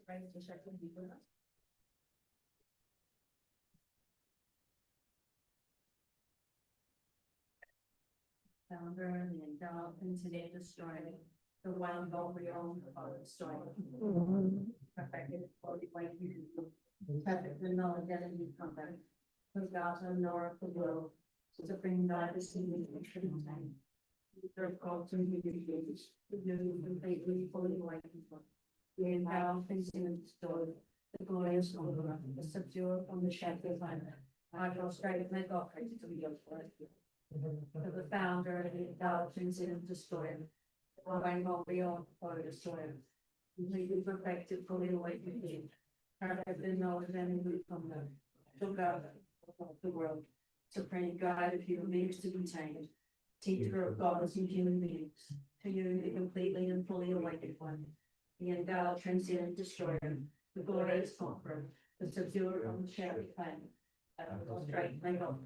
Ready to check with you. Founder and incident destroyed the one goal we own destroyed. Perfected quality way you perfect the knowledge identity contact. Who God and nor of the world. Supreme God is in the time. Third call to be engaged. You completely fully like people. The endow things in the story. The glorious honor, the subdue from the shadow of I go straight my God crazy to be your for the founder, the indulgence in destroyer. Going on beyond for the destroyer. Completely perfected, fully awakened. Perfect in knowledge and we from them. To God of the world. Supreme God of human beings to be tamed. Teacher of gods and human beings. To you, the completely and fully awakened one. The endowed, transcendent destroyer. The glorious conqueror. The subduer of the shadowy planet. Straight my God,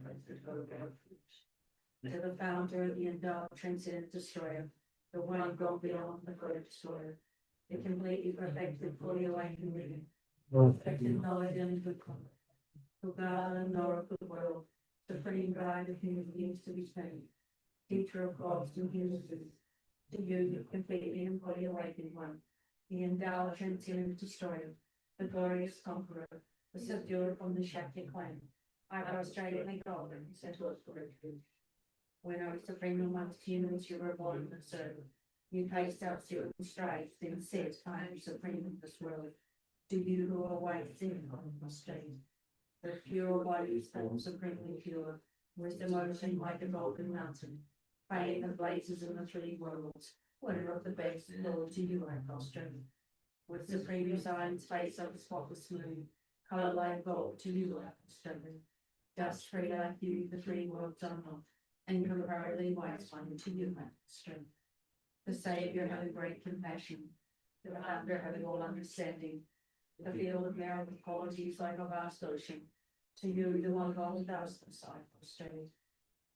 to the founder, the endowed, transcendent destroyer, the one gone beyond the great destroyer, the completely perfected, fully awakened living, perfected knowledge and good conduct, to God and knower of the world, supreme guide of human beings to be saved, teacher of gods and human beings, to you, the completely and fully awakened one, the endowed, transcendent destroyer, the glorious conqueror, the subduer from the shackly clan. I prostrated my God and said to us for refuge. When I was supreme amongst humans, you were born and served. You paced out certain strides, then said, I am supreme in this world. Do you who are white sin on the street? The pure bodies form supremely pure, wisdom ocean like a golden mountain, fame the blazes in the three worlds. Winner of the best, Lord, to you I prostrate. With supreme science, face of the spotless moon, color like gold, to you I prostrate. Dust free like you, the three worlds are not. And comparatively wise one to you have strength. The Saviour having great compassion, the Founder having all understanding, the field of merit with qualities like a vast ocean, to you the one God without the side prostrate.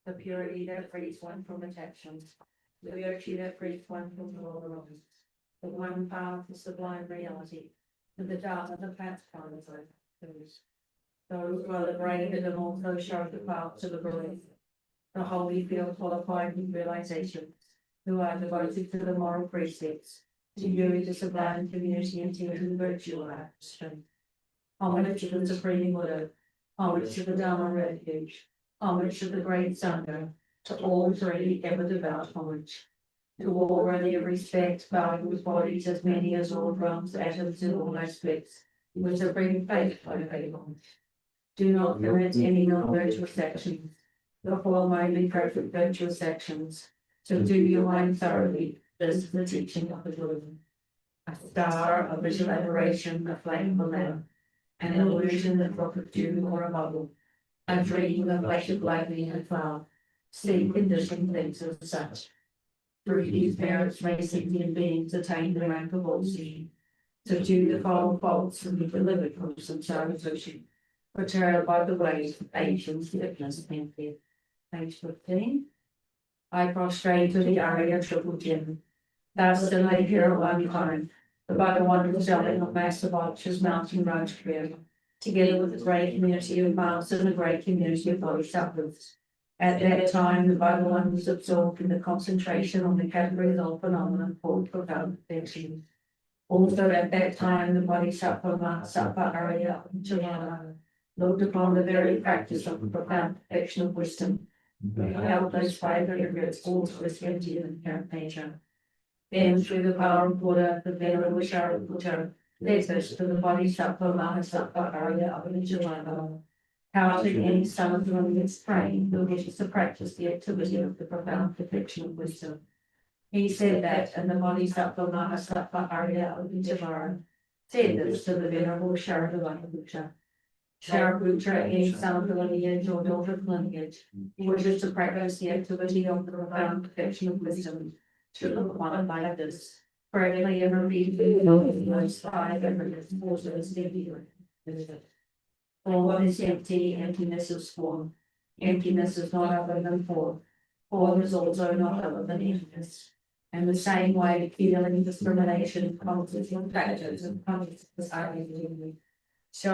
The purity that frees one from attachments, the virtue that frees one from all the wrongs, the one path to sublime reality, and the data that paths colors like those. Those who are liberated and also show the path to the grave. The holy field qualified with realization, who are devoted to the moral precepts, to you the sublime community and teaching virtue of strength. Homage to the Supreme Buddha, homage to the Dharma refuge, homage to the great Sangha, to all three ever devout homage. To all worthy of respect, bowing with bodies as many as all drums, atoms in all aspects, with supreme faith I pay homage. Do not commit any non-virtuous actions. The four mainly perfect virtuous actions. So do your mind thoroughly. This is the teaching of the Buddha. A star, a visual aberration, a flame of a lamp, an illusion that rocket dew or a bubble, a dream, a flash of lightning and cloud. See conditioned things as such. Through these merits may sentient beings attain the rank of all seeing. Subdue the foul faults and be delivered from samsara's ocean. Portrayed by the waves of ancient sickness and fear. Page 15. I prostrate to the area triple gem. Thus still I hear one time, about the wondrous selling of massive arches mountain road clear, together with a great community of miles and a great community of bodhisattvas. At that time, the Bible one was absorbed in the concentration on the categories of phenomena called profound perfection. Also at that time, the bodhisattva Mahasattva Arya Chalana looked upon the very practice of the profound perfection of wisdom. Held those five areas all to its empty and inherent nature. Then, through the power of Buddha, the venerable Shariputra led us to the bodhisattva Mahasattva Arya Abhijnana, counting any son from its brain who wishes to practice the activity of the profound perfection of wisdom. He said that, and the bodhisattva Mahasattva Arya Abhijnana said this to the venerable Shariputra. Shariputra, any son of the lineage or daughter of lineage, who wishes to practice the activity of the profound perfection of wisdom, should look upon like this, correctly and repeatedly those five evidence forces all is empty, emptiness is form. Emptiness is not other than form. Form is also not other than emptiness. And the same way, feeling discrimination, conflicting factors and conflicts society. So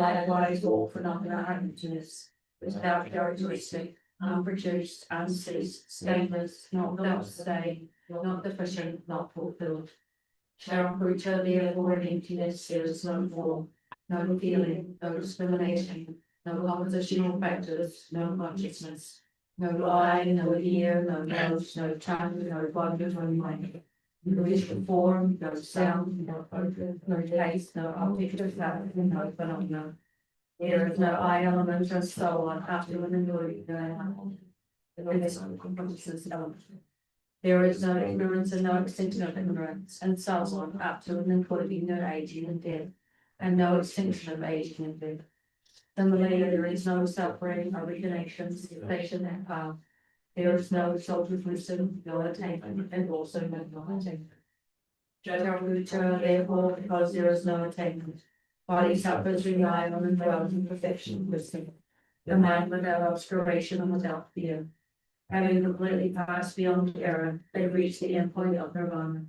likewise, all phenomena are continuous, without characteristic, unproduced, unceased, stainless, not without stain, not deficient, not fulfilled. Shall creature therefore in emptiness, there is no form, no feeling, no discrimination, no compositional factors, no consciousness, no eye, no ear, no nose, no tongue, no body, no mind. No visual form, no sound, no odor, no taste, no object of fact, no phenomenon. There is no eye element and so on, after an annoying consciousness element. There is no ignorance and no extinction of ignorance, and so on, up to and including no aging and death, and no extinction of aging and death. Similarly, there is no suffering, origination, cessation, and power. There is no result of wisdom, no attainment, and also no attainment. Therefore, because there is no attainment, body suffers rely on and dwells in perfection of wisdom. The mind without obscuration and without fear. Having completely passed beyond error, they reach the endpoint of nirvana.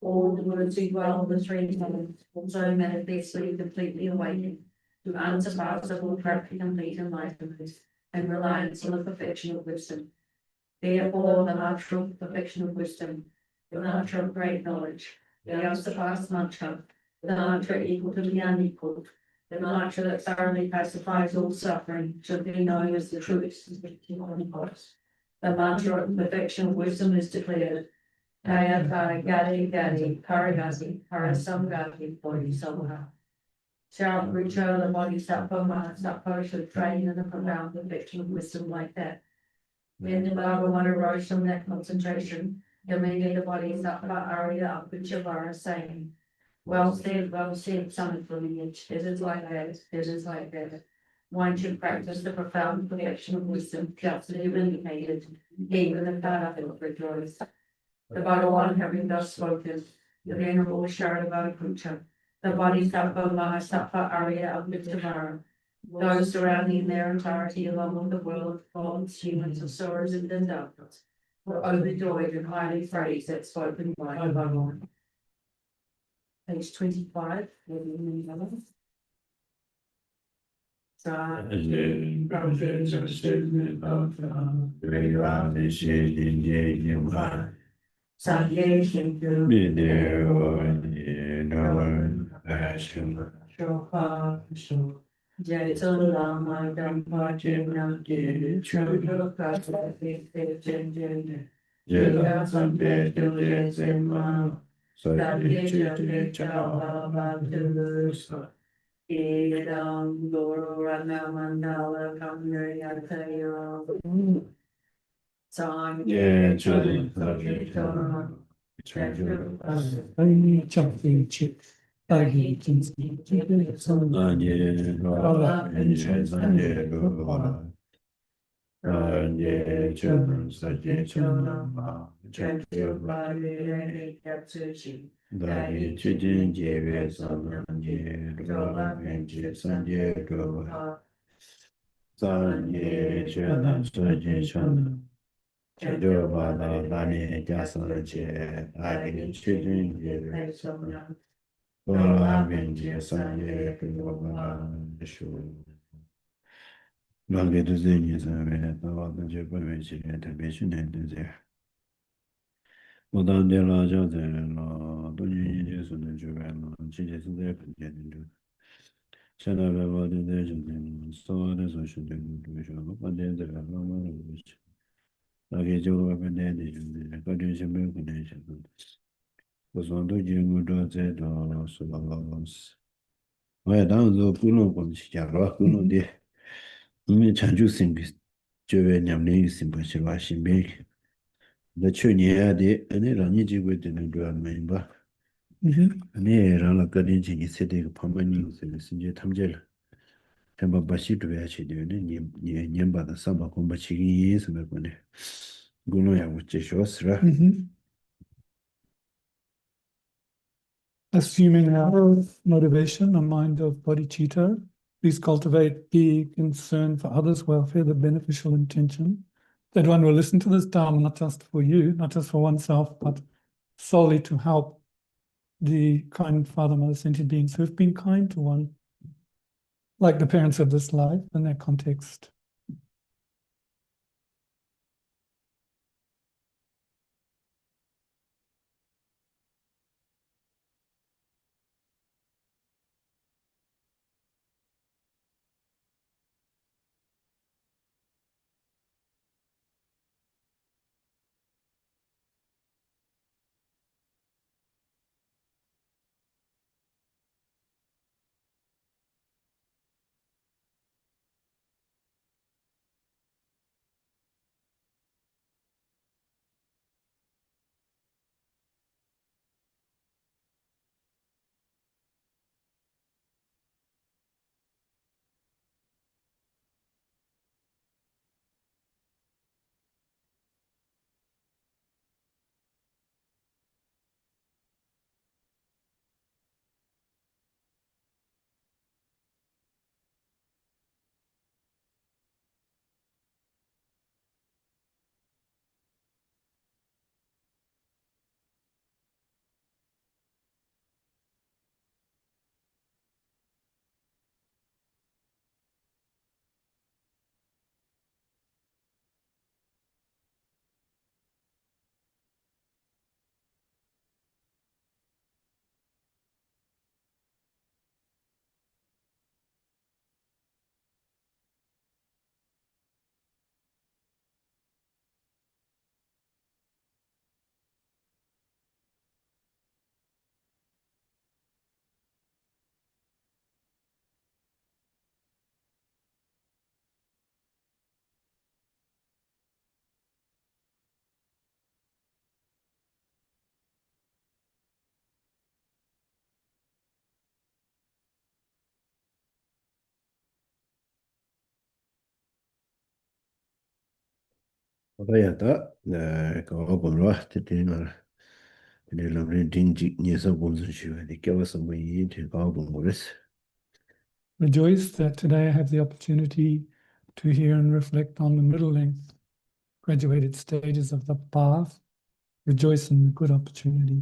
All the words who dwell in the three heavens, also manifestly completely awakened to unsurpassable, perfect, complete enlightenment and reliance on the perfection of wisdom. Therefore, the natural perfection of wisdom, the natural great knowledge, the unsurpassed mantra, the mantra equal to the unequaled, the mantra that thoroughly pacifies all suffering, should be known as the true existing God. The mantra of perfection of wisdom is declared. Kaya Kaya Gadi Gadi Karagati Karasamgati Bodhisattva. Shall return the Bodhisattva Mahasattva should train in the profound perfection of wisdom like that. When the Bhagavan arose from that concentration, demeaning the Bodhisattva Arya Abhijavara, saying, well said, son of lineage, it is like that, it is like that. One should practice the profound perfection of wisdom, just as you indicated, even if that will rejoice. The Bhagavan having thus spoken, the Venerable Sharadvara, the Bodhisattva Mahasattva Arya Abhijavara, those surrounding their entirety along with the world, gods, humans, of sorrows and darkness, were overjoyed and highly praised that spoken by the Bhagavan. Page 25, Idam Guru Rana Mandala Kamyatayo Sang Jumping chip, baggy, Dāi chūjīn jēvē sānān jē rōlā mēnchē sānjē gōhā sānjē chūnā sōjī chūnā chūjō bādā dāni jāsān jē dāi chūjīn jēvē sānān rōlā mēnchē sānjē gōhā shū Lāngē tu zēngi sāvē tāwā tāñchē pāvē chīrē tāpē chūnē tu zē Udang de la jiao zhe la, du yin yin jie sun de zhu wei la, qi jie sun de pen jie de zhu. Xian de wei wo de de zhen de la, so de so shi de du du shu, ban de de la ma ma de wu qi. La ge jiu wei pen de de zhen de, ga de xin bei gu de xin de. Wu suan du jing wu zhe zhe de su la la la si. Wei dang zu gu lu guan qi jia lo, gu lu de. Yin yin chan ju xin bi, zhe wei niam lin yu xin ba xi wa xin bei. The Chunia de any Raniji with the Grand member. Near Ranakadin city permanent in the Sinja Tamjel. Temba Bashi to Vachi, Yamba the Samba Combachi is Mekone. Gunoya, which is yours, right? Assuming our motivation, a mind of bodhicitta, please cultivate the concern for others' welfare, the beneficial intention that one will listen to this Dharma not just for you, not just for oneself, but solely to help the kind Father, Mother, sentient beings who have been kind to one, like the parents of this life in that context. Vayata, kawa gomrwa, tete nga, tete Lam Rim dinji nyesa gomzun shiwa, di kiawa sambo yin, tete kawa gomgores. Rejoice that today I have the opportunity to hear and reflect on the middle length graduated stages of the path. Rejoice in the good opportunity.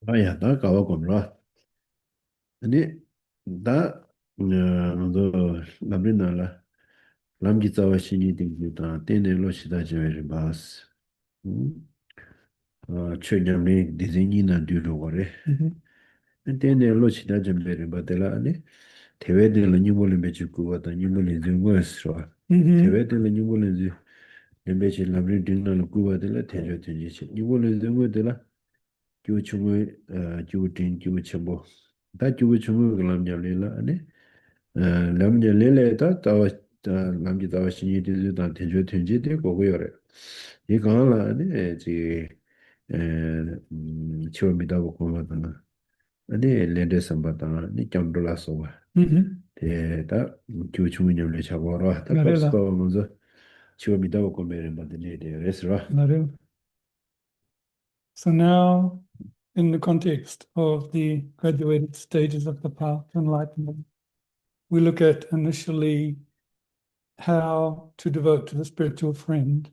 Vayata, kawa gomrwa. Ani, da, ndo Lam Rim nala, lam ki tsawa shini tingyu ta, tene lo shida jewe ribas. Chö nyamli dizenyi na dyuru gore. Tene lo shida jewe riba tela, ani, tewe de la nyubo limbe chukuwa ta nyubo linzi nguwa sirwa. Tewe de la nyubo linzi limbe chi Lam Rim dingna lo kuwa tela, tenjo tenji chi. Nyubo linzi nguwa tela, kiwa chungwa, kiwa ting, kiwa chambo. Da kiwa chungwa ka lam nyamli la, ani, lam nyamli la ta tawa, lam ki tawa shinyi dizu ta tenjo tenji de gogo yore. Ye kaa la, ani, chi, chiwa midawa kuwa tanga. Ani, lende samba tanga, ani, kiamdo la sowa. Te, ta, kiwa chungwa nyamli chagwa ra. Ta kapsa tawa manzo, chiwa midawa kuwa mere mba dine de res ra. So now, in the context of the graduated stages of the path to enlightenment, we look at initially how to devote to the spiritual friend,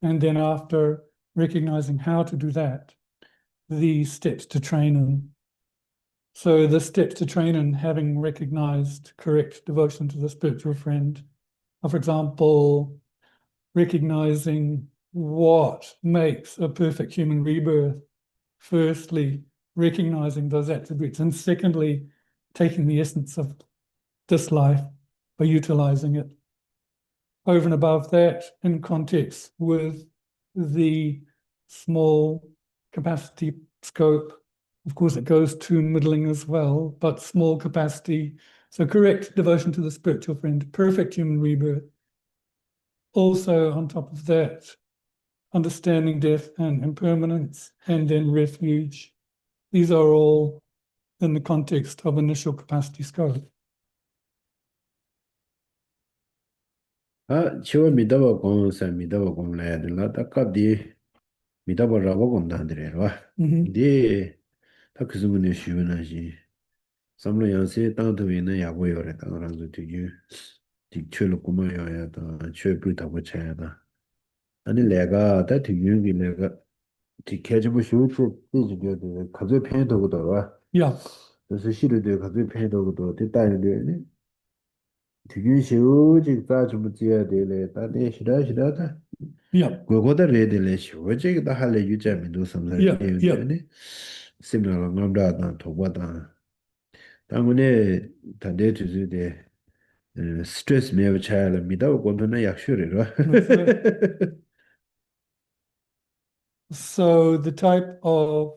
and then after recognizing how to do that, the steps to train in. So the steps to train in, having recognized correct devotion to the spiritual friend, are, for example, recognizing what makes a perfect human rebirth. Firstly, recognizing those attributes, and secondly, taking the essence of this life by utilizing it. Over and above that, in context with the small capacity scope, of course, it goes to middling as well, but small capacity. So correct devotion to the spiritual friend, perfect human rebirth. Also, on top of that, understanding death and impermanence, and then refuge. These are all in the context of initial capacity scope. 치워 믿어봐 공사 믿어봐 공래야 될라 딱갑디 믿어봐 라고 공단들이라 네 딱그 부분에 쉬운하지 삼로 양세 땅도에는 야고요래 땅랑도 되게 딕철로 꾸며야 다 최불다고 차야다 아니 내가 다 되게 내가 디케지부 쇼트 그지게 가져 편도거든 Yeah, 그래서 시르데 가져 편도거든 됐다는데 되게 쇼지 가지고 지야 되래 다네 시다시다다 yeah, 그거다 레들레 쇼지 다 할래 유자민도 yeah, yeah. 섬서네 시밀러 남다다 도바다 당근에 단대 주제데 스트레스 매우 차야를 믿어 본토는 약쇼리로 So the type of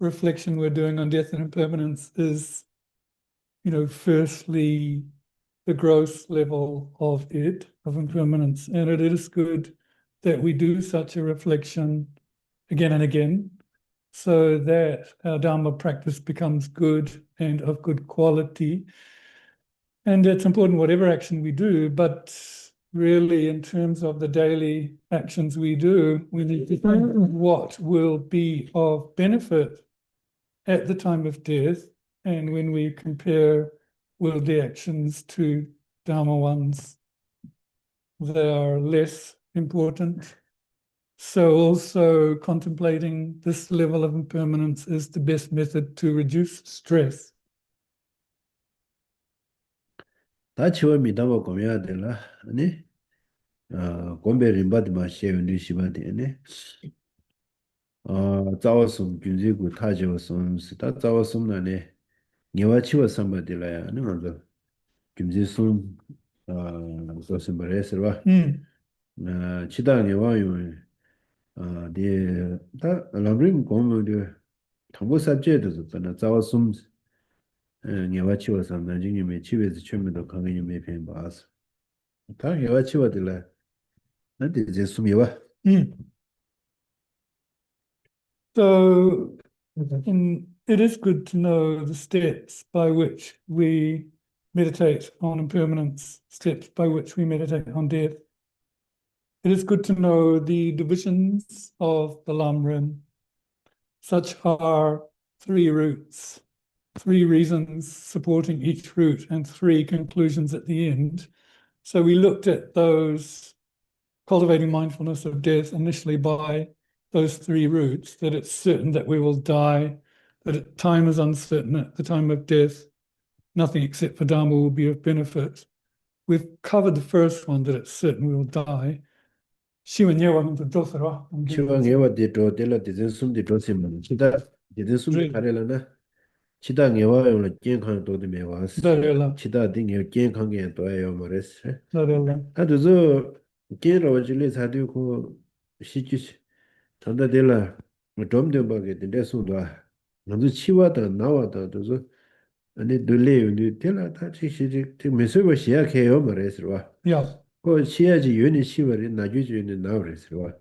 reflection we're doing on death and impermanence is, firstly, the gross level of it, of impermanence. And it is good that we do such a reflection again and again, so that our Dharma practice becomes good and of good quality. And it's important whatever action we do, but really in terms of the daily actions we do, we need to think what will be of benefit at the time of death, and when we compare worldly actions to Dharma ones, they are less important. So also contemplating this level of impermanence is the best method to reduce stress. 다 치워 믿어봐 고며야 될라 아니 곰베 림바드 마시에운디 시바데네 자와숨 균지구 타지와숨 스타 자와숨나네 녀와 치워 삼바딜라야 아니 먼저 균지숨 소심 버레스와 치다니 와요 네 람림 공무데 당고 sabje도 저나 자와숨 녀와 치워 삼나 지님의 치외스 처음에도 강의님의 편 봐서 다 녀와 치워들라 나한테 이제 숨이와 So it is good to know the steps by which we meditate on impermanence, steps by which we meditate on death. It is good to know the divisions of the Lam Rim. Such are 3 routes, 3 reasons supporting each route, and 3 conclusions at the end. So we looked at those, cultivating mindfulness of death initially by those 3 routes, that it's certain that we will die, that time is uncertain at the time of death, nothing except for Dharma will be of benefit. We've covered the first one, that it's certain we will die. 치워 녀와 데도 데라 데zen 숨디 도심은 치다 데zen 숨 가래라나 치다 녀와 용라健康 도도 메와스 치다 딩여健康게 도야요 모레스 아두저 게로 줄리 사디고 시치 전다 데라 좀좀 바게 데데 수도 먼저 치와다 나와다 도저 아니 둘레요 데라 다 치시지 메시버 시작해요 모레스와 Yeah. 그 시야지 유니 시월이 나주주는 나오래서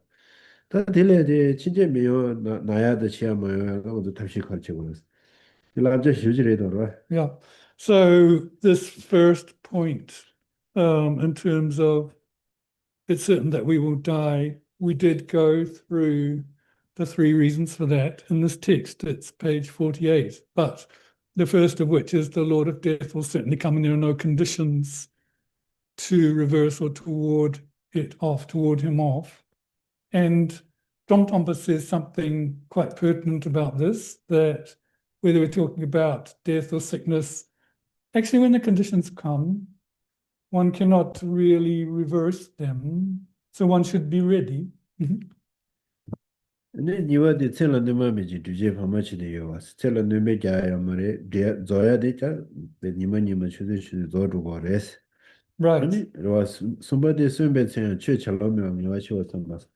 다 들려지 진짜 미요 나야도 치아마요 아무도 다시 가르치고 있어. 이라저 휴지래더라. Yeah. So this first point, in terms of it's certain that we will die, we did go through the 3 reasons for that. In this text, it's page 48, but the first of which is the Lord of Death will certainly come, and there are no conditions to reverse or toward him off. And Domtompa says something quite pertinent about this, that whether we're talking about death or sickness, actually when the conditions come, one cannot really reverse them. So one should be ready. 근데 니와디 첼라 느마미지 두제 파마치데 요와스 첼라 느메 자야 말에 조야 되자 니마 추데 추데 조르고 레스 Right. 아니 로스 숨바데 숨베체 최 찰로면 니와 치워선 바스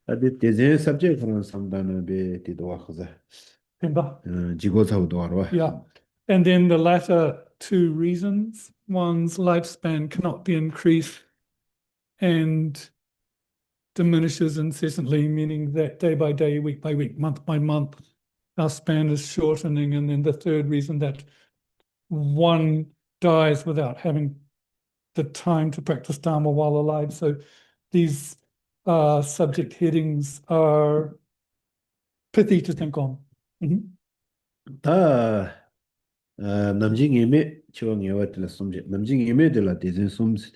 아데 데제 서브젝트 프랑 삼다나 베 디도와 khza Remember? 지고 사우도 와로 Yeah. And then the latter two reasons, one's lifespan cannot be increased and diminishes incessantly, meaning that day by day, week by week, month by month, our span is shortening. And then the third reason that one dies without having the time to practice Dharma while alive. So these subject headings are pithy to think on. Mhm. 다 남징이메 치왕이 와틀 숨제 남징이메들라 데제 숨스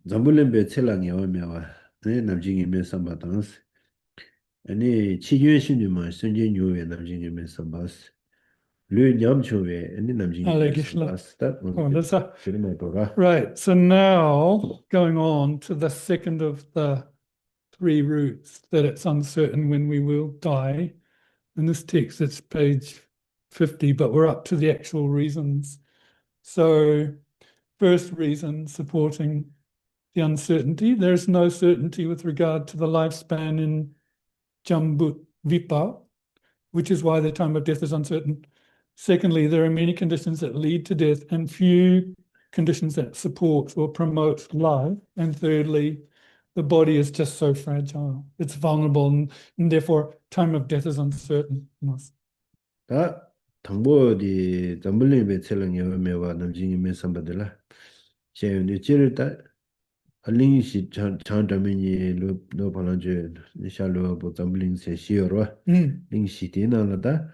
잠불렘베 첼랑이 와메와 네 남징이메 삼바당스 아니 치유신이마 선진유에 남징이메 삼바스 류냠초에 아니 남징이메 Allegishla. 삼바스 다 Oh, that's a- 그리메도가 Right. So now going on to the second of the three roots, that it's uncertain when we will die. In this text, it's page 50, but we're up to the actual reasons. So, first reason supporting the uncertainty. There's no certainty with regard to the lifespan in Jambut Vipa, which is why the time of death is uncertain. Secondly, there are many conditions that lead to death and few conditions that support or promote life. And thirdly, the body is just so fragile. It's vulnerable and therefore time of death is uncertain. Yes. 다 당보디 잠불렘베 첼랑이 와메와 남징이메 삼바들라 제윤이 찌르다 알링시 장담이니 로 발란제 샤로 보 잠블링세 시어로 링시 디나라다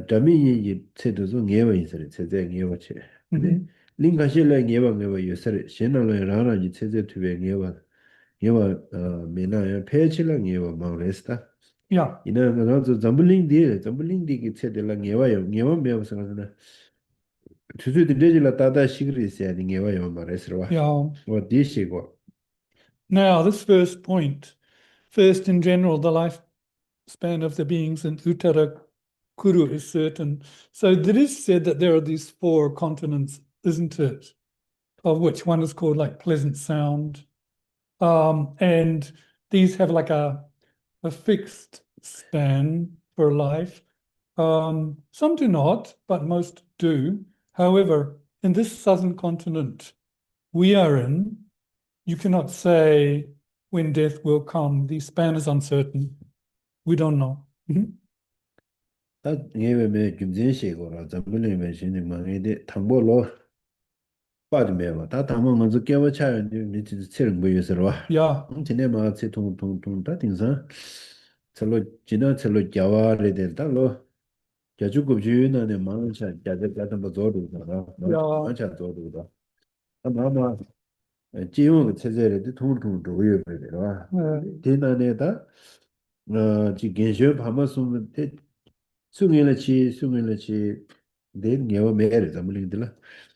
담이니 체도zo ngewa isare cheze ngewa che linga shele ngewa yosare shenala rara ji cheze tube ngewa mena ya pechela ngewa mauresta Yeah. ina razo zambuling di ki chedela ngewa mewa sangana tuzu de dejila tada shigri se ngewa yo maresra Yeah. wa di shigwa. Now, this first point, first in general, the lifespan of the beings in Uttara Kuru is certain. So it is said that there are these four continents, isn't it? Of which one is called like Pleasant Sound. And these have like a fixed span for life. Some do not, but most do. However, in this southern continent we are in, you cannot say when death will come. The span is uncertain. We don't know. 다 ngewe me gyumzen shigwa zambuling me shini ma ngede tangbo lo bad mewa 다 tangbo nganzu kewa chayo ni chi tsirang bo yusarwa Yeah. tine ma tse tong ta tingsan tsalo jina tsalo gyawa re de ta lo gyaju gub ju na ne ma cha gyaju gyatamba zoru da ma cha zoru da ta ma jiyo ge tseze re de tong do yo be de wa dina ne da ji genshyo pama sum te 숭일치 내 녀와 매를 담을링들라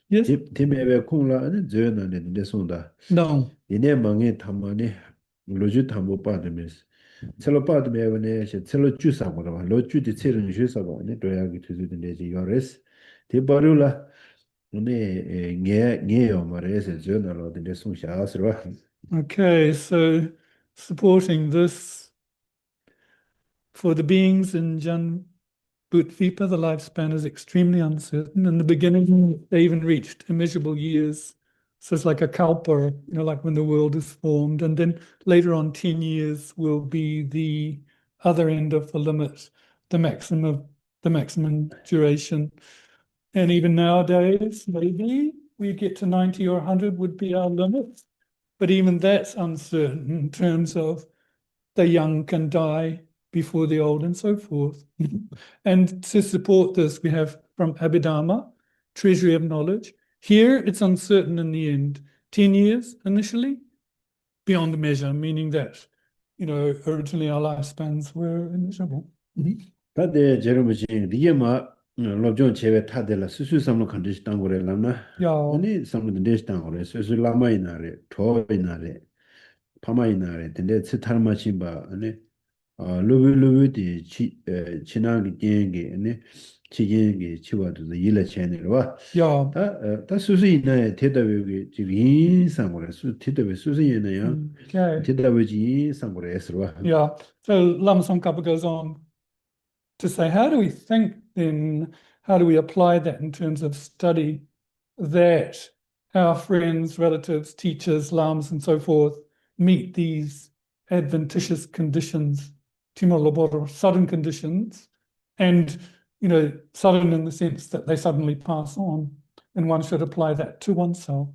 Yes. 팀에베 콩라 아니 저연한데 내 손다 No. 이내 망에 담만에 로주 담보 빠드메스 첼로 빠드메네 첼로 주사 거라 로주디 첼은 주사 거네 도야기 투즈데 내지 요레스 디바룰라 오네 녜요 말에서 저널로 내 손샤스로. Okay, so supporting this, for the beings in Janbut-vipa, the lifespan is extremely uncertain. In the beginning, they even reached immeasurable years. So it's like a kalpa, like when the world is formed. And then later on, 10 years will be the other end of the limit, the maximum duration. And even nowadays, maybe we get to 90 or 100 would be our limit. But even that's uncertain in terms of the young can die before the old and so forth. And to support this, we have from Abhidharma, Treasury of Knowledge. Here, it's uncertain in the end. 10 years initially, beyond measure, meaning that, originally our lifespans were immeasurable. 다데 제르무지 리에마 로존 제베 타데라 수수삼로 컨디션 당고래 람나 Yeah. 아니 삼로 데스 당고래 수수 라마이나레 토이나레 파마이나레 근데 스타르마신바 아니 루비 치나기 땡게 네 치겐게 치와도 일라 채널 Yeah. 다 수수이네 대답이 지금 상고래 수 대답이 수수이네요. Okay. 대답이 상고래 했어. Yeah. So Lama Tsongkhapa goes on to say, how do we think then, how do we apply that in terms of study that our friends, relatives, teachers, lamas, and so forth meet these adventitious conditions, timolobor, sudden conditions, and sudden in the sense that they suddenly pass on, and one should apply that to oneself.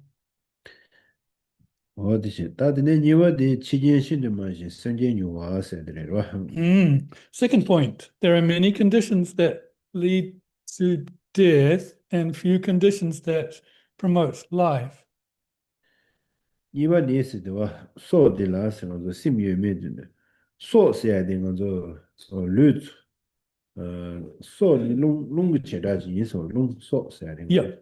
어디시 다들 니와디 치진신의 맛이 생gen이 와서들어. Second point, there are many conditions that lead to death and few conditions that promote life. 니와디스도와 소딜라스는 심유메드네. 소스야딩은 루트 소 롱롱치라지 인소 롱 소스야딩. Yeah.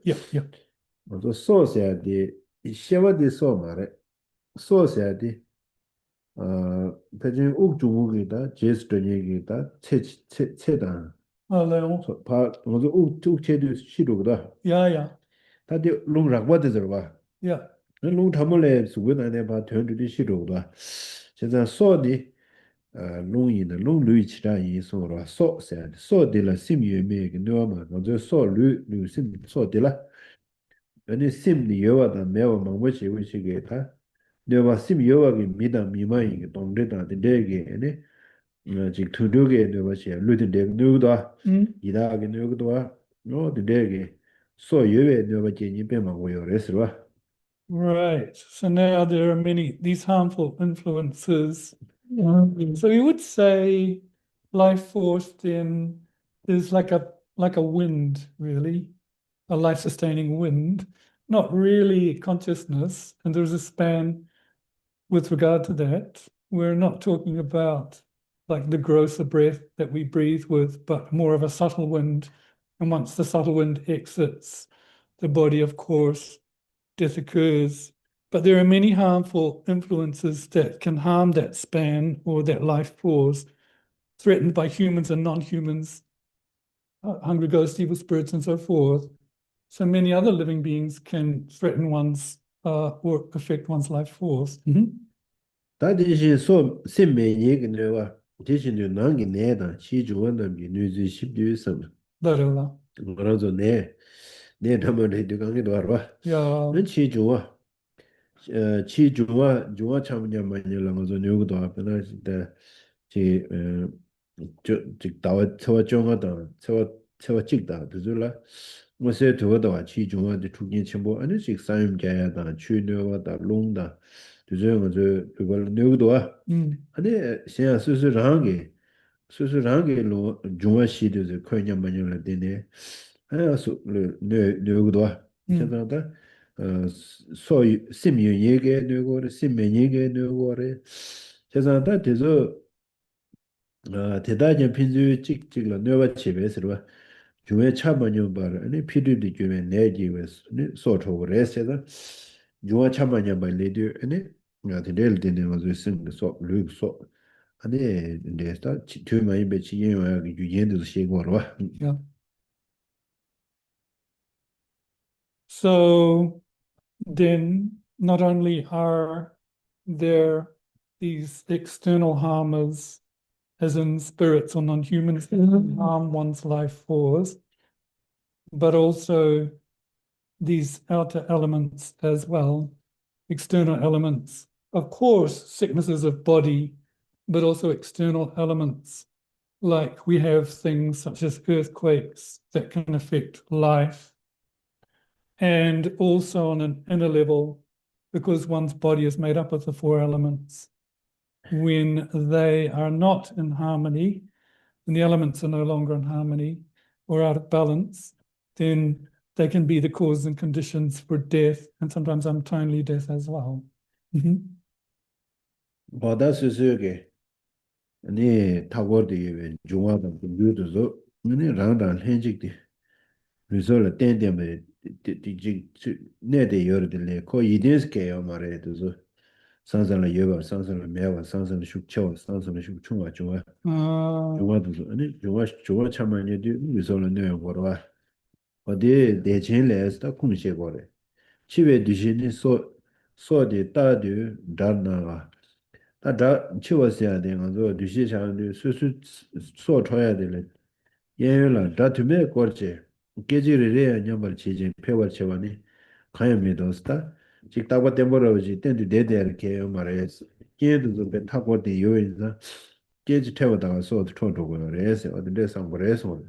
소스야디 시와디 소마레 소스야디 대신 옥중국이다 제스트니기다 체체체다 Hello. 바 먼저 옥체도 시로다 Yeah. 다들 롱락바드들 봐 Yeah. 롱 담을래 수고나네 바 되는데 시로다 제가 소디 롱이는 롱루이치라 이소로 소세 소딜라 심유메게 노마 먼저 소루루심 소딜라 아니 심리 여와다 매워 망고치 위치게다 내가 심 여와기 미다 미마이 동대다 되게 아니 직 투두게 되버시 루드데 누다 이다게 누도와 너 되게 소 여외 내가 제니 빼망고 요레스와 Right. So now there are many, these harmful influences. So you would say life force then is like a wind, really, a life-sustaining wind, not really consciousness. And there's a span with regard to that. We're not talking about like the grosser breath that we breathe with, but more of a subtle wind. And once the subtle wind exits the body, of course, death occurs. But there are many harmful influences that can harm that span or that life force, threatened by humans and non-humans, hungry ghosts, evil spirits, and so forth. So many other living beings can threaten one's or affect one's life force. 다디시 소 심메 얘기네와 대신에 난게 내다 시주원의 뉴지 십두선 Larilla. 그러죠 내 담을 되강이도 알아 Yeah. 는 시주와 치주와 주와 참냐 만일랑어서 요구도 앞에나 진짜 저 다와 저와 정하다 저와 찍다 그들라 뭐세 도와도 치주와의 투긴 첨부 아니씩 사용 자야다 추녀와다 롱다 그저 그걸 요구도 아니 시야 스스로한게 로 중화시도 거냐 만일라 되네 아야서 요구도 제가다 소위 심유 얘기에 누구를 심매 얘기에 누구를 제가 대서 대다전 핀주 찍찍라 너와 집에서 주에 차만요 bar 아니 피디도 주에 내지에서 소토를 해서 주와 차만요 발레도 아니 나들 되는 것을 쓴 소, 룩소 아니 근데서 뒤에 배치 예와 유연도 시고로 Yeah. So then not only are there these external harmers, as in spirits or non-humans, that can harm one's life force, but also these outer elements as well, external elements. Of course, sicknesses of body, but also external elements. Like we have things such as earthquakes that can affect life. And also on an inner level, because one's body is made up of the four elements, when they are not in harmony, when the elements are no longer in harmony or out of balance, then they can be the cause and conditions for death, and sometimes untimely death as well. 바다스스게 아니 타고르디 중화도 뉴도서 아니 랑단 현직디 리솔 땡땡에 디지 네데 여르들레 코 이데스케요 말해도서 상선의 여와 상선의 매와 상선의 숙초 상선의 숙충과 좋아 좋아도 아니 좋아 참만이 뒤 미소는 내가 걸어와 어디 대진래서 공시 거래 치외 뒤신이 소디 따디 단나가 다다 치워서야 되는 거 뒤시장도 수수 소쳐야 되는 예를 다투메 거지 계지를 냐말 지진 폐월 채원이 가야미도스다 직다고 템버러지 땐도 대대 이렇게 말해서 계도 배 타고 돼 요인자 계지 태워다가 소도 쳐두고 그래서 어딘데 상거래서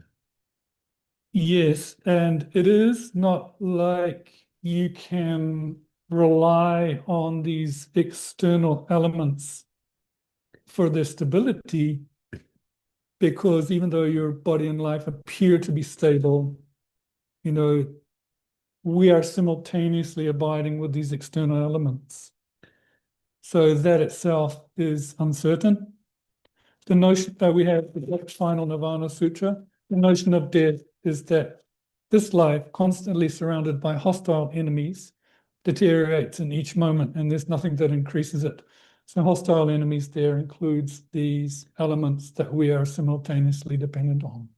Yes, and it is not like you can rely on these external elements for their stability, because even though your body and life appear to be stable, you know, we are simultaneously abiding with these external elements. So that itself is uncertain. The notion that we have the final Nirvana Sutra, the notion of death is that this life, constantly surrounded by hostile enemies, deteriorates in each moment, and there's nothing that increases it. So hostile enemies there includes these elements that we are simultaneously dependent on,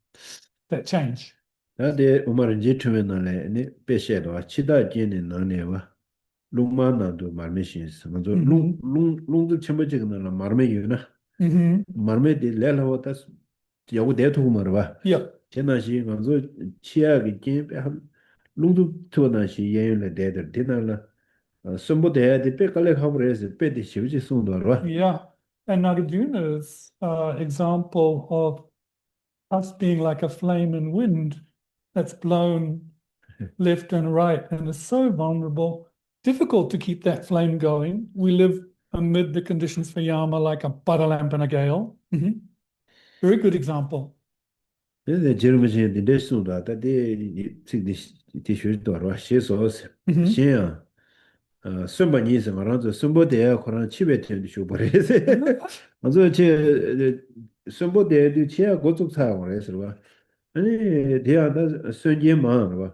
that change. 다데 우마른 제트면나래 네 배셰도 치다 제네 나네와 롱마나도 말메시스 먼저 롱도 첨부지는 말메유나 말메디 렐라오다 여고 대토고 말봐 Yeah. 제나시 먼저 치아기 게임에 롱도 토나시 예연의 대들 디나라 somebody the pekale khamres pedi shivji sundorwa Yeah. And Nagarjuna's example of us being like a flame in wind that's blown left and right and is so vulnerable, difficult to keep that flame going. We live amid the conditions for Yama like a butter lamp in a gale. Very good example. the jermji the desunda that they the shivdorwa shesos shia somebody is around the somebody koran chibe ten shubores also che somebody the chia gotuk sa ores 아니 대하다 선제만 봐.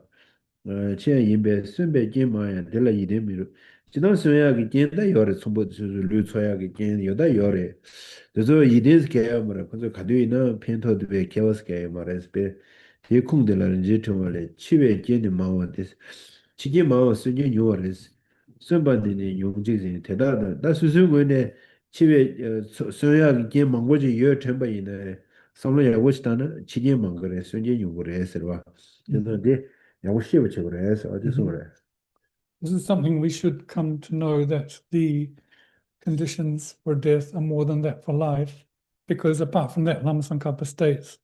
제 임배 선배 제마야 될라 이데미로. 지난 소야기 겐다 요래 sombo 류초야기 겐 요다 요래. 그래서 이데스 개야므로 그래서 가디나 펜터도 배 개워스 개야므로스 배 예콩들라는 제토말에 치외 겐이 마원데스. 치게 마원 선제 요레스. 선반디니 용지진 대다다 나 수수고네 치외 소야기 겐 망고지 요 템바이네. samlo yago chitana chige mangare sunje yugure serwa de yago shiba chigure so adisore This is something we should come to know, that the conditions for death are more than that for life, because apart from that, Lama Tsongkhapa states,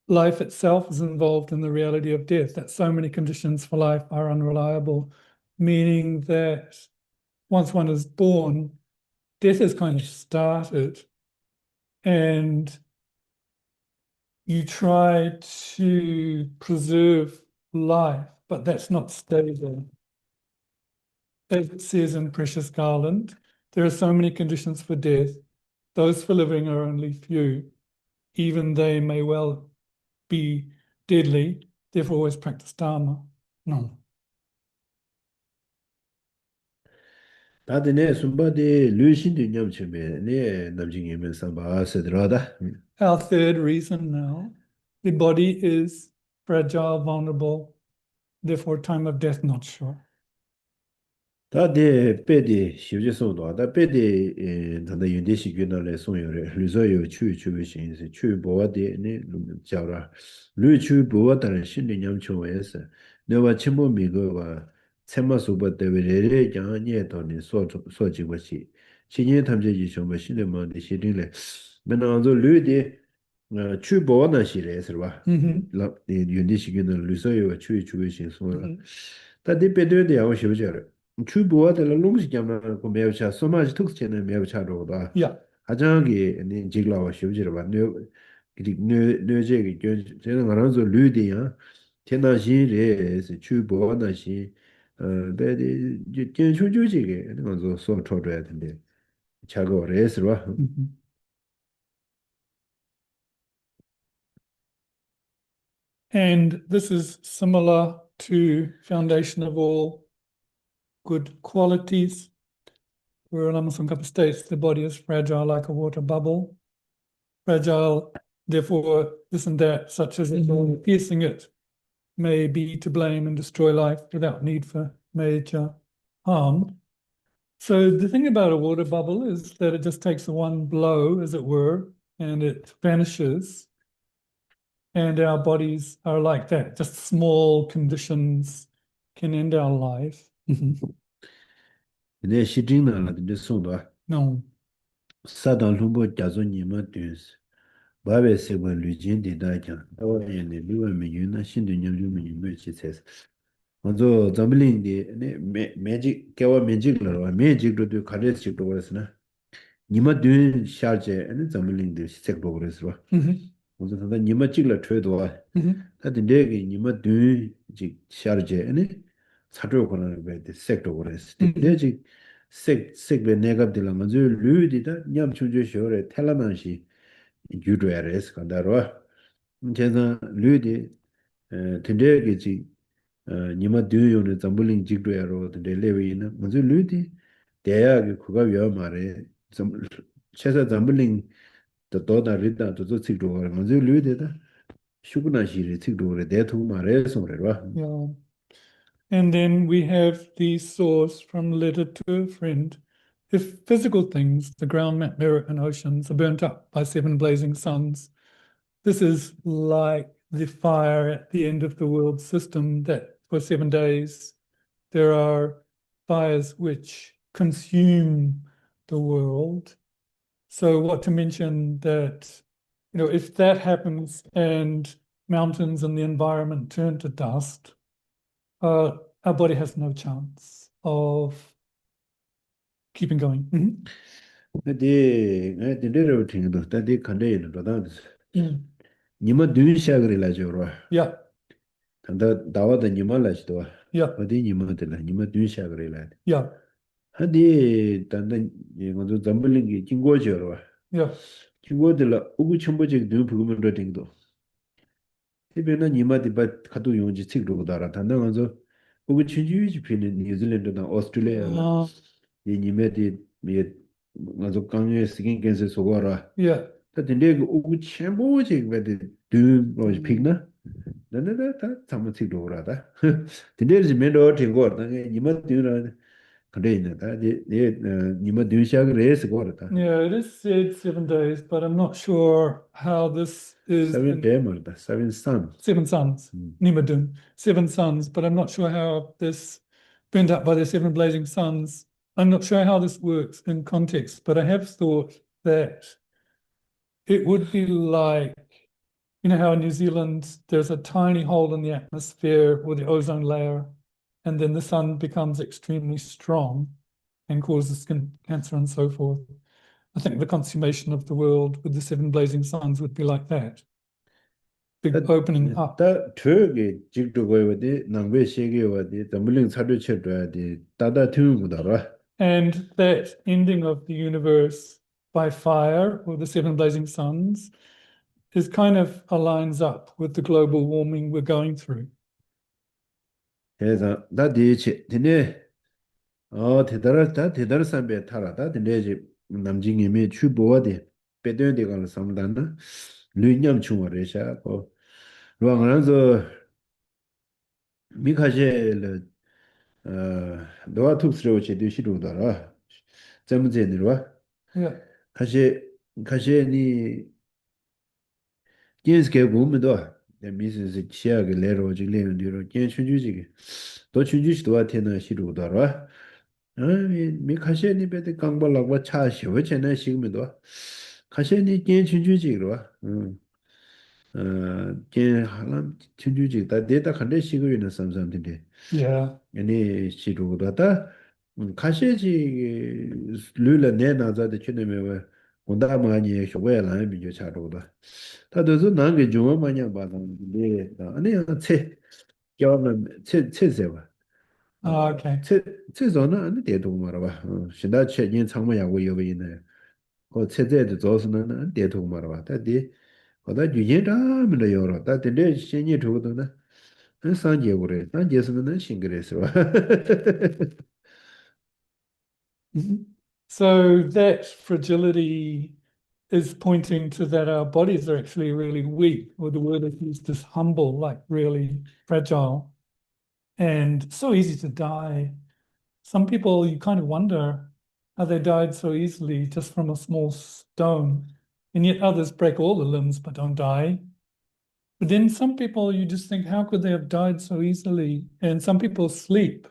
life itself is involved in the reality of death, that so many conditions for life are unreliable, meaning that once one is born, death has kind of started, and you try to preserve life, but that's not stable. As it says in Precious Garland, there are so many conditions for death. Those for living are only few. Even they may well be deadly. Therefore, always practice Dharma. No. 다드네 숨바데 류신도 냠체메 네 남징이면 삼바 세드라다 Our third reason now, the body is fragile, vulnerable, therefore time of death not sure. 다데 베디 시우제소도 다 베디 단다 윤데시 gün날에 송요레 류저요 추추비신세 추보와데 네 자라 류추 보와다는 신의 냠초에서 내가 침보 미고와 쳔마소바 데베레레 장anye 돈이 소지고시 신의 탐제지 좀 신의 마음에 시린래 맨나도 류디 추보와나 시레스바 라 윤데시 gün날 류저요 추추비신 소라 다데 베드데 야오 시우제라 추보와 될 롱시 잠나 고 매우차 소마지 톡스체네 매우차로다 Yeah. 아장기 니 지글라와 쇼지르 바 그리 뇌제기 제가 말하는 류디야 테나시레스 추보와나시 베디 견초조지게 그래서 소 쳐줘야 된대 자고 레스로 And this is similar to foundation of all good qualities. where Lam Rim states the body is fragile like a water bubble. Fragile, therefore, this and that, such as piercing it, may be to blame and destroy life without need for major harm. So the thing about a water bubble is that it just takes one blow, as it were, and it vanishes. And our bodies are like that. Just small conditions can end our life. 근데 시중은 근데 송도 No. 사단 rumbo 자주 니마 듯 바베 세번 루진 디다자 어예네 리원 미유나 신도 냠주 미유 치세스 먼저 잠블링디 네 매직 개와 매직로 매직도 가르치고 그랬으나 니마 든 샤제 아니 잠블링디 시작도 그랬어 먼저 다 니마 찍라 트레도 다들 내게 니마 든 샤제 아니 사도 거는 왜 색도 그랬어 내지 색배 내갑들라 먼저 류디다 냠춘주 쇼레 텔라만시 유도야레스 간다로 제가 류디 텐데게지 니마 듀요네 잠불링 직도야로 델레위나 먼저 류디 대야게 그가 왜 말해 좀 최소 잠불링 더 더다 리다 더 직도 먼저 류디다 슈구나시리 직도레 대투 말해 소레와 Yeah. And then we have the source from letter to a friend. If physical things, the ground, merit, and oceans, are burnt up by 7 blazing suns, this is like the fire at the end of the world system, that for 7 days there are fires which consume the world. So what to mention that, if that happens and mountains and the environment turn to dust, our body has no chance of keeping going. 근데 내가听到 다들 간대는 도다 Mm. 니마 든 샤그리라 저로 Yeah, 단다 다와다 니마라지도 yeah, 어디 니마들라 니마 든 샤그리라 yeah, 한디 단다 이거도 잠블링이 kinh过저로 yeah, kinh过들라 우구 첨부적 눈 부금으로 딩도 이변은 니마디 바 가도 용지 책으로 달아 단다 가서 우구 친주지 피는 뉴질랜드나 오스트레일리아 uh, 이 니메디 미 가서 강요에 스킨 캔서 소거라 yeah. 근데 그 우구 첨부적 베디 두 로지 픽나 나나다 다 잠을 오라다 근데 이제 맨도 딩고 나게 니마 듀라 근데 있는다 네 니마 듀샤가 레스 거다 Yeah, it is said 7 days, but I'm not sure how this is seven 데머다 seven sun 7 sons, Nimadun, 7 sons, but I'm not sure how this burnt up by the 7 blazing suns. I'm not sure how this works in context, but I have thought that it would be like, how in New Zealand there's a tiny hole in the atmosphere or the ozone layer, and then the sun becomes extremely strong and causes skin cancer and so forth. I think the consummation of the world with the 7 blazing suns would be like that. Big opening up. 다 되게 직도 거에디 남베 세계와디 담블링 차도 쳐도야디 다다 튀우고다라 And that ending of the universe by fire or the 7 blazing suns is kind of aligns up with the global warming we're going through. 그래서 다디치 디네 대단한 산배 타라다 디네지 남징임이 추보와디 배도데 갈 삼단나 류냠 충어레샤 고 루앙란서 미카젤 너와 툭스로치 디시루다라 점제니와 Yeah. 가셰니 겐스케 고무도 미스스 치아게 레로지 레온디로 겐춘주지게 또 춘주시도 테나 시루다라 미 가셰니 베데 강발라고 차시 왜체나 시금도 가셰니 겐춘주지로 겐 하람 춘주지 다 데이터 컨데 시그위는 삼삼인데 Yeah. 아니 시루다다 가셰지 르르 내나자데 춘네메 온다 많이 쇼외라 비교 차로다 다도서 난게 좀 많이 받았는데 아니 겨우는 체세봐 Okay. 체조는 아니 대도 말아봐 신다 최진 상모야고 여기네 그 체제도 조선은 대도 말아봐 다디 거다 유진다면 여러 다데 신이 두고도나 산제 그래 산제스는 싱그레스 Mhm. So that fragility is pointing to that our bodies are actually really weak, or the word is used is humble, like really fragile, and so easy to die. Some people, you kind of wonder how they died so easily just from a small stone, and yet others break all the limbs but don't die. But then some people, you just think, how could they have died so easily? And some people sleep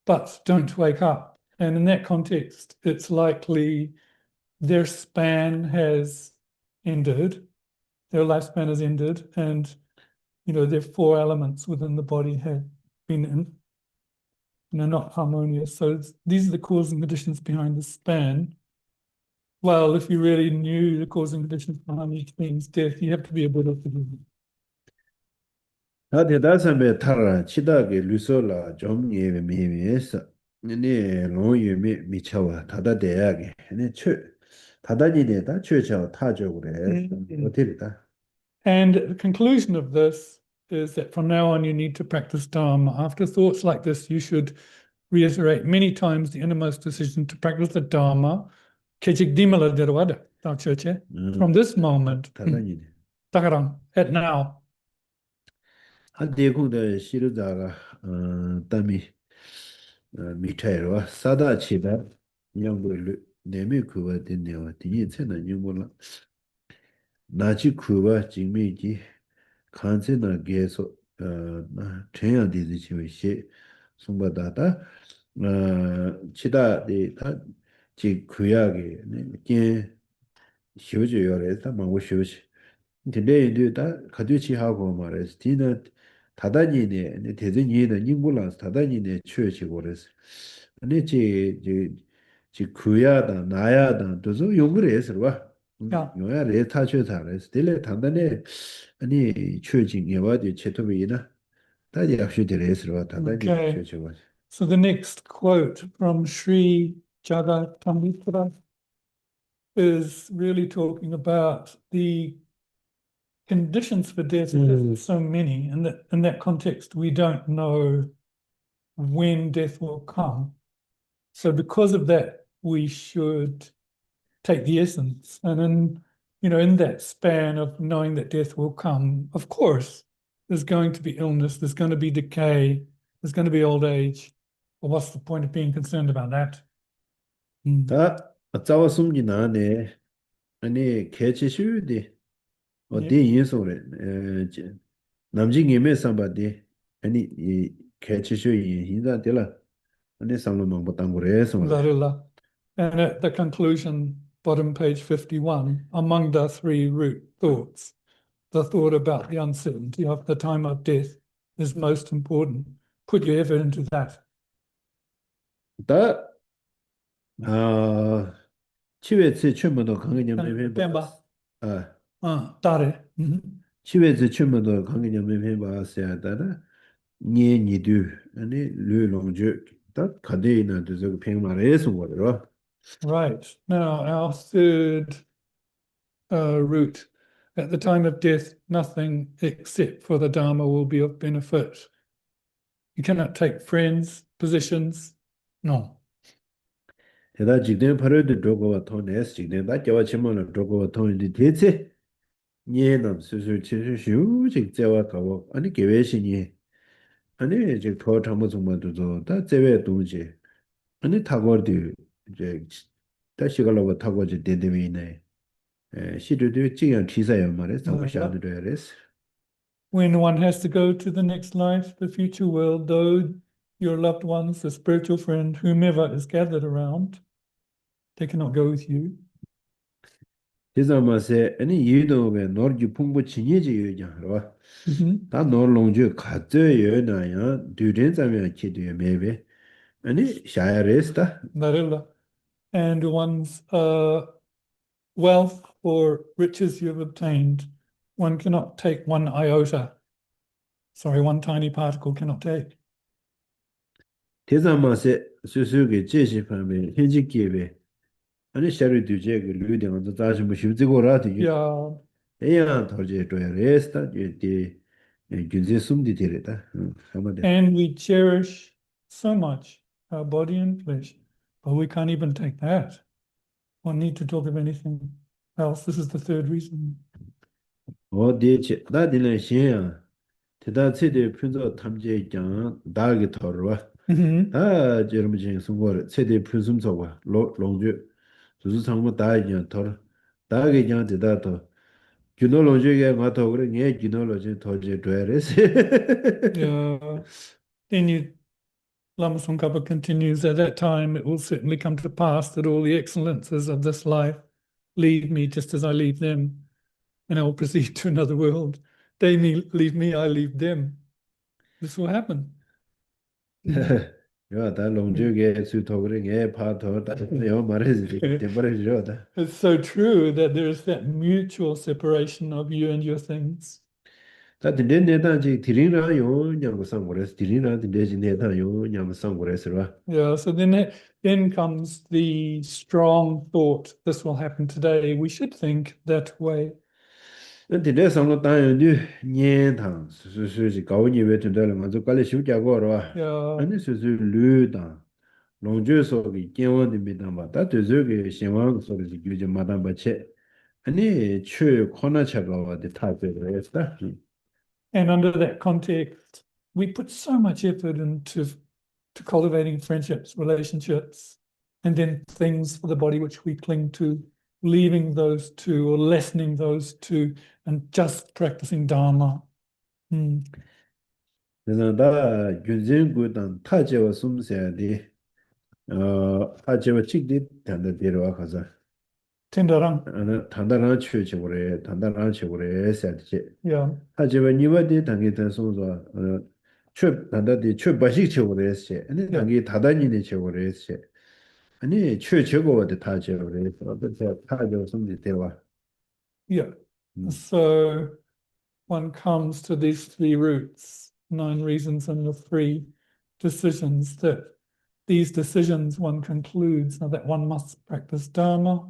but don't wake up. And in that context, it's likely their span has ended, their lifespan has ended, and their four elements within the body have been not harmonious. So these are the causing conditions behind the span. Well, if you really knew the causing conditions behind each being's death, you have to be a Buddha to do it. 다 대다선배 타라 치다게 루소라 좀 예외 미미에서 네 로유미 미쳐와 다다 대야게 네 최 다다니네다 최저 타죠 그래 어디다 And the conclusion of this is that from now on, you need to practice Dharma. After thoughts like this, you should reiterate many times the innermost decision to practice the Dharma. From this moment, 다다니네 at now. 한 대공의 시르자가 담이 미쳐와 사다 치다 양불 내미 그와 됐네요 뒤에 채는 용불라 나치 그와 직미지 간세나 계속 전혀 되지 지위시 송바다다 치다데 다지 구약에 네 쇼주요래다 뭐 쇼시 근데 이제 다 가듯이 하고 말해서 뒤는 다다니네 대전이는 인물라서 다다니네 취해지고 그래서 근데 지 구야다 나야다 도저 욕을 해서 봐 야. 요야래 타쳐서래서 들레 단단해 아니 취해진 게 와도 채토비나 다지 약속들을 해서 봐 다다니 Okay. 취해지고 So the next quote from Sri Jagatamitra is really talking about the conditions for death. There's so many, and in that context, we don't know when death will come. So because of that, we should take the essence. And in that span of knowing that death will come, of course, there's going to be illness, there's going to be decay, there's going to be old age. Well, what's the point of being concerned about that? 다 짜와 숨기 나네 아니 개체슈디 어디 인소래 남진임에 삼바디 아니 이 개체슈 인자 되라 아니 삼로만 보탄 거래서 Larilla. And at the conclusion, bottom page 51, among the three root thoughts, the thought about the uncertainty of the time of death is most important. Put your effort into that. 다 치외츠 chuy문도 강의념 Pemba. 아 Tare. 치외츠 chuy문도 강의념 봐서야 다라 니니두 아니 르롱주 다 가데이나 저 평말에서 거려 Right. Now, our third root. At the time of death, nothing except for the Dharma will be of benefit. You cannot take friends, positions. No. 대다 직된 파르드 도고와 토네스 직된 다 겨와 치모는 도고와 토인데 대체 니에는 수술 치수슈 직제와 가고 아니 계획이니 아니 이제 더 참고 정도도 다 제외 동지 아니 타고도 이제 다시 가려고 타고 이제 되되미네 시도도 지금 기사야 말에 상관샤도 돼야레스 When one has to go to the next life, the future world, though your loved ones, the spiritual friend, whomever is gathered around, they cannot go with you. 디자마세 아니 유도에 노르주 풍부 진예지 요잖아 다 노르롱주 가져여나야 뒤된자면 기도에 매베 아니 샤야레스다 Narilla. And one's wealth or riches you've obtained, one cannot take one iota. Sorry, one tiny particle cannot take. 디자마세 수수게 제시판에 현직기에 아니 샤르두제 그 류대만 다시 뭐 쉽지고라도 Yeah. 에야 더제 도야레스다 이제 균제 숨디 되랬다 아마데 And we cherish so much our body and flesh But we can't even take that. One need to talk of anything else. This is the third reason. 어디에 나디는 신야 대다체대 분석 탐지 장 다게 털어 Mm-hmm. 다 저름진 선거 체대 분석 저거 롱주 주주 상무 다이냐 털 다게 장 대다도 기노로지게 가서 그래 예 기노로지 더지 돼레스 Yeah. Then Lama Tsongkhapa continues, at that time it will certainly come to pass that all the excellences of this life leave me just as I leave them, and I will proceed to another world. They leave me, I leave them. This will happen. 야, 다 롱주게 수토 그래 예 파토 다 말해지 대버려져 It's so true that there is that mutual separation of you and your things. 다 근데 내단지 드리나요 냐고상 그래서 드리나 근데지 내단요 냐고상 그래서 Yeah, so then comes the strong thought, this will happen today. We should think that way. 근데 상로 단연도 년당 수수지 가오니에 된다는 거저 깔래 쉬자고로 Yeah, 아니 수수 류다 롱주 속이 깨워집니다 다 되저게 신왕 소리지 규제 마담 바체 아니 최 코나차가 와데 타베로 했다 and under that context, we put so much effort into cultivating friendships, relationships, and then things for the body which we cling to, leaving those two or lessening those two, and just practicing Dharma. 그래서 다 균진구단 타제와 숨세야디 타제와 직디 단다 데려와 가서 Tendarang, 단단한 취지고래 단단한 취고래 세야지 yeah, 타제와 니와디 단계 단소서 최 단다디 최 바식 취고래 했지 아니 단계 다단이네 취고래 했지 아니 최 최고와디 타제고래 어떻게 타제와 숨지 데려와 yeah. So one comes to these three roots, 9 reasons and the 3 decisions, that these decisions one concludes now that one must practice Dharma,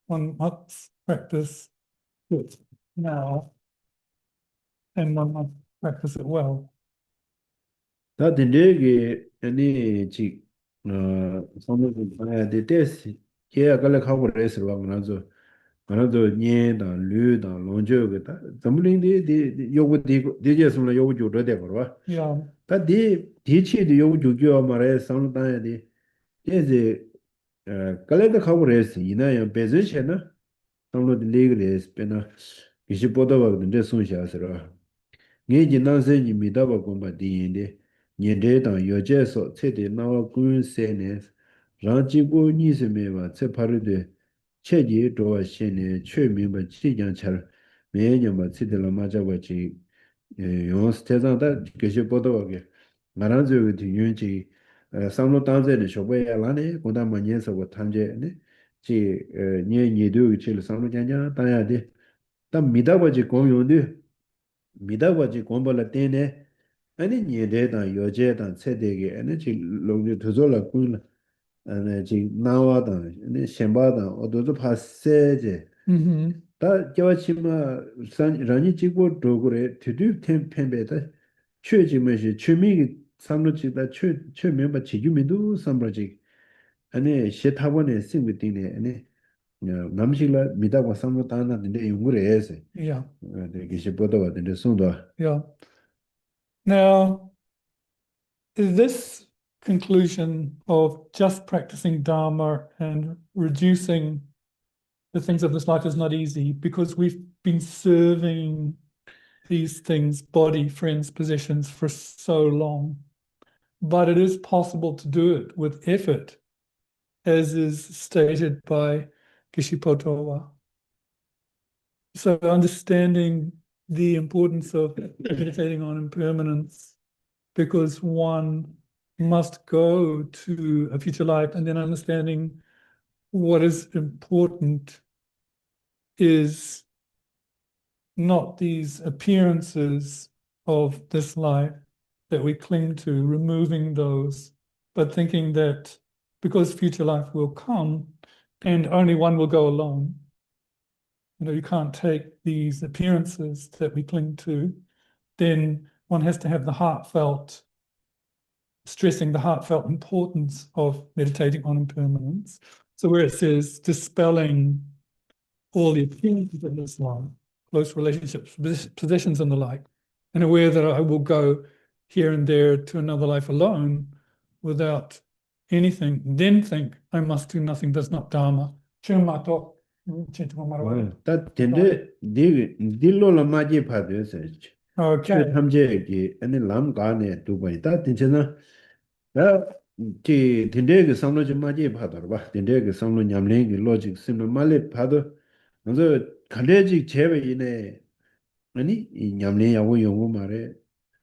one must practice it now, and one must practice it well. 다 딘데기 아니 지 선물도 봐야 돼 데스 걔가 갈래 가고 레스로 가면서 그래도 녀다 류다 롱저가 담블링데 요거 디제스는 요거 줘도 돼 버와 Yeah, 다디 디치도 요거 줘줘 말해 상담해야 돼 이제 갈래도 가고 레스 이나야 베즈체나 당로디 레그레스 페나 이시 보다가 근데 손샤스라 ngeji nanse ni midaba gomba diyende nyende dang yoje so tse de nawa gun se ne ranji go ni se me wa tse paru de che ji do wa shen ne che mi ba chi jang char me nya ma tse de la ma ja wa chi yon ste zang da ge je bo do ge ngaran zo ge yun chi sam lo dang ze de sho bo ya la ne go da ma nyen so go tan je ne chi nye nye do chi le sam lo jang jang da ya de da midaba ji gong yon de 미다바지 공부를 때네 아니 니데다 요제다 세대게 아니 지 롱주 도졸라 군라 아니 지 나와다 아니 셴바다 어도도 파세제 다 겨치마 산 라니 지고 도그레 뒤뒤 템펜베다 최지면시 취미 삼로지다 최 멤버 지주민도 삼로지 아니 시타원에 생기티네 아니 남실라 미다고 삼로 따나는데 용구래 해서 yeah, 되게 싶어도 왔는데 손도 yeah. Now, this conclusion of just practicing Dharma and reducing the things of this life is not easy because we've been serving these things, body, friends, possessions, for so long. But it is possible to do it with effort, as is stated by Geshe-Potowa. So understanding the importance of meditating on impermanence, because one must go to a future life, and then understanding what is important is not these appearances of this life that we cling to, removing those, but thinking that because future life will come and only one will go alone, you can't take these appearances that we cling to, then one has to have the heartfelt stressing the heartfelt importance of meditating on impermanence. So where it says dispelling all the appearances of this life, close relationships, possessions and the like, and aware that I will go here and there to another life alone without anything, then think I must do nothing that's not Dharma. 다 텐데 딜로라 마지 파데서 Okay. 탐제기 아니 람가네 두바이 다 텐잖아 다지 텐데게 상로지 마지 파더라 봐 텐데게 상로 냠랭기 로직 심노 말레 파더 먼저 간대지 제외이네 아니 이 냠랭 야고 용고 말에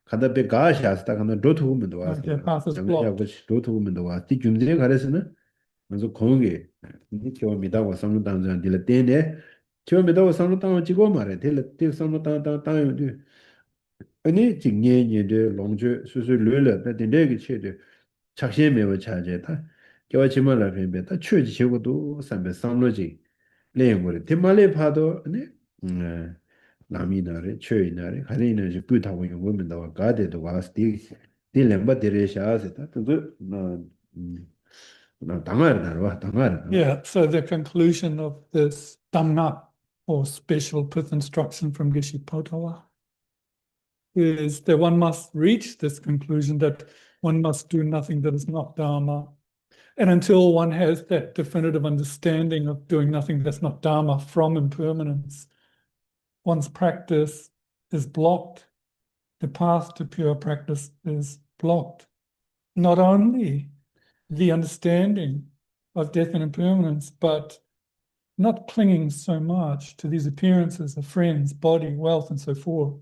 가다베 가샤스다 간다 도투면도 와서 Okay, path is 냠랭 blocked. 야고 도투면도 와 뒤중제 가래서는 먼저 공개 이 교미다고 상로 당장 딜 때네 교미다고 상로 당 지고 말에 딜 상로 당당 아니 직년년의 롱주 수수 르르 근데 체데 착신매워 차제다 겨치만라 변배다 취지 제고도 삼배 상로지 내용을 대말에 봐도 아니 남이나래 최이나래 가리는 이제 부타고 용거면 나와 가데도 와스티 딜렘바 데레샤스다 나 당하르 Yeah, so the conclusion of this Dhamma, or special pith instruction from Geshe Potawa, is that one must reach this conclusion that one must do nothing that is not Dharma. And until one has that definitive understanding of doing nothing that's not Dharma from impermanence, one's practice is blocked. The path to pure practice is blocked. Not only the understanding of death and impermanence, but not clinging so much to these appearances of friends, body, wealth, and so forth.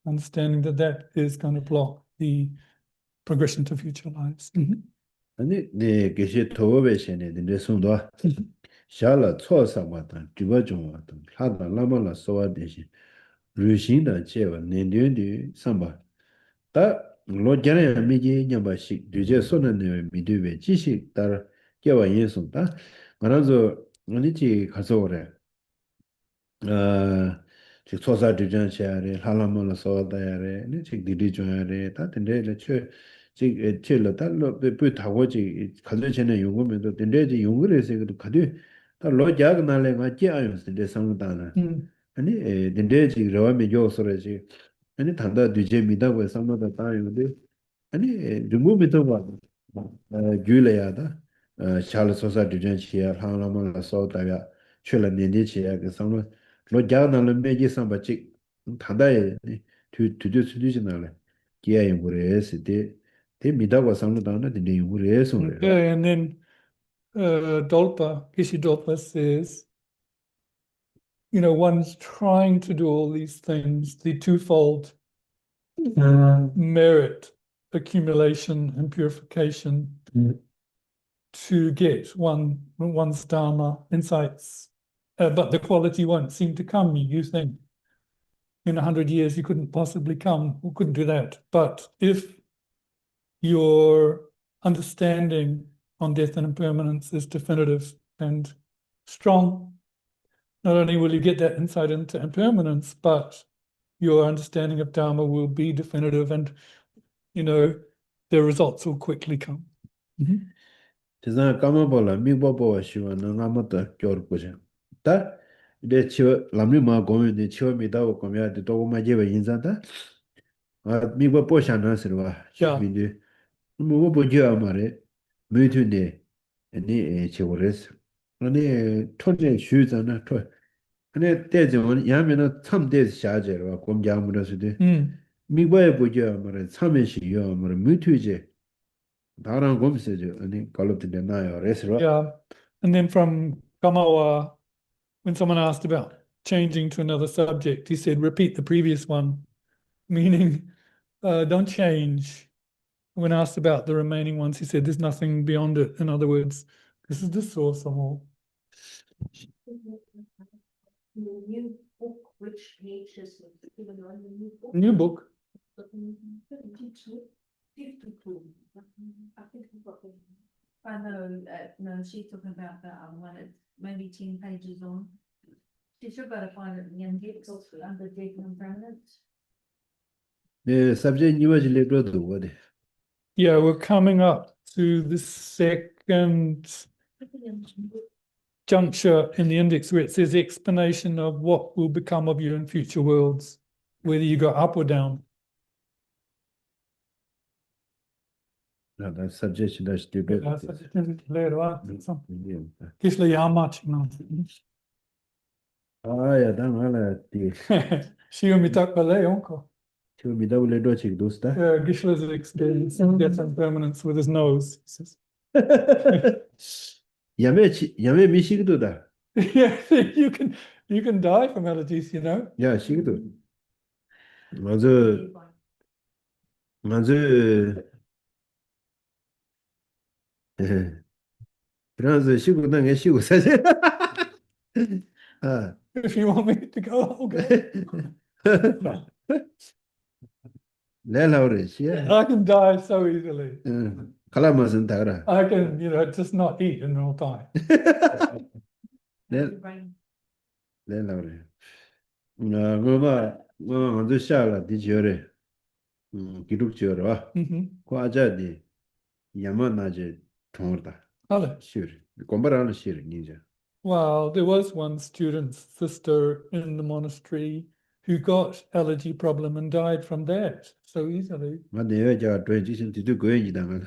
Understanding that that is going to block the progression to future lives. 아니 네 계시 도베시네 네 손도 샤라 초사마다 디버종마다 하다 라마라 소와데시 루신다 제와 내년디 삼바 다 로자네 미지 냐바시 뒤제 손네 미드베 지시 따라 깨와 예송다 말아서 아니지 가서 오래 즉 초사 디전 샤레 할라몰라 소다야레 네 디디 줘야레 다 근데 즉 첼로 달로 그 타고지 가서 전에 요금에도 근데지 용을 해서 그 가디 다 로자가 날래 맞지 않았는데 상담다나 아니 근데지 러면 요소래지 아니 단다 뒤제 미다고 상담다 따요데 아니 리무미도 봐 줄래야다 샬 소사 디전 시야 할라몰라 소다야 출라 년디 시야 그 상담 로자나는 매지 삼바치 단다에 뒤뒤 수디지나래 기아 용을 했을 때 미다고 상담다나 데 용을 해서 Okay, and then Geshe Dolpa says, one's trying to do all these things, the twofold merit, accumulation and purification, to get one's Dharma insights. But the quality won't seem to come. You think in 100 years you couldn't possibly come, or couldn't do that. But if your understanding on death and impermanence is definitive and strong, not only will you get that insight into impermanence, but your understanding of Dharma will be definitive, and the results will quickly come. 대상 까마볼라 미보보 시원은 아무도 겨울고죠. 다 이제 치워 람리마 고민데 치워 미다고 고민하데 또 마제베 인자다. 미보보 샤나스르와 시민데 뭐 보죠 말에 메드네 아니 치워레스 아니 토제 슈잖아 토 아니 대전 야면은 참대스 샤제로 공자무로스데 미보에 보죠 말에 참에시요 말에 메트제 다른 검세죠. 아니 걸럽데 나요. 레스로. Yeah. And then from Kamawa, when someone asked about changing to another subject, he said, repeat the previous one, meaning don't change. When asked about the remaining ones, he said, there's nothing beyond it. In other words, this is the source of all. New book, which page is it? Given on the new book? New book. 52. I think we've got the. I know, no, she's talking about that one, it's maybe 10 pages on. She's sure got to find it in the index under death and impermanence. 네, subject 이와질레도 뭐데. Yeah, we're coming up to the second juncture in the index where it says explanation of what will become of you in future worlds, whether you go up or down. No, that's subject to that debate. Yeah, so it is later on. So, Yeah. Gisli, how much? No. Ah, yeah, that one, She and me talk ballet, uncle. to be double dodging those stuff. Gisli's experiencing death and permanence with his nose. He says, Yame Michigan da. yeah, you can die from allergies, you know. Yeah, Shigedo. 맞아. 그래서 시고 나게 시고 사실. 아. If you want me to go, I'll go. 내라오래 시야. I can die so easily. 칼라마선 다라. I can, just not eat and I'll die. 내라오래. 그거 먼저 샤라 디저래. 기록지어라. 과자디 야만나제 통어다. Hello. Sure. 공부하는 시를 니자. Well, there was one student's sister in the monastery who got allergy problem and died from that so easily. 맞네. 저 transition 뒤도 거행이다만.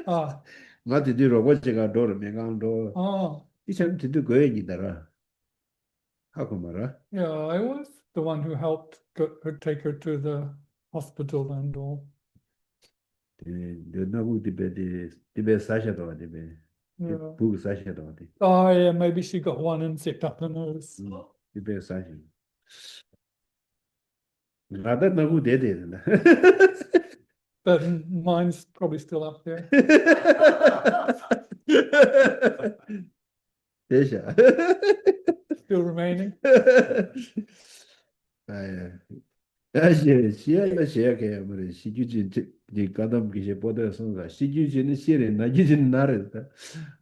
Ah, 맞지 뒤로 고치가 도로 메강도. 이 참 뒤도 거행이다라. 하고 말아. yeah, I was the one who helped take her to the hospital and all. 너무 디베 사셔도 디베. Yeah. 부그 사셔도 디. Oh, yeah, maybe she got one insect up the nose. 디베 사셔. 나도 너무 대대다. But mine's probably still up there. 대샤. Still remaining. 아야. 사실 시야가 시야게 뭐 시주진 이 가담 기세 보다 선가 시주진은 시에 나기진 나르다.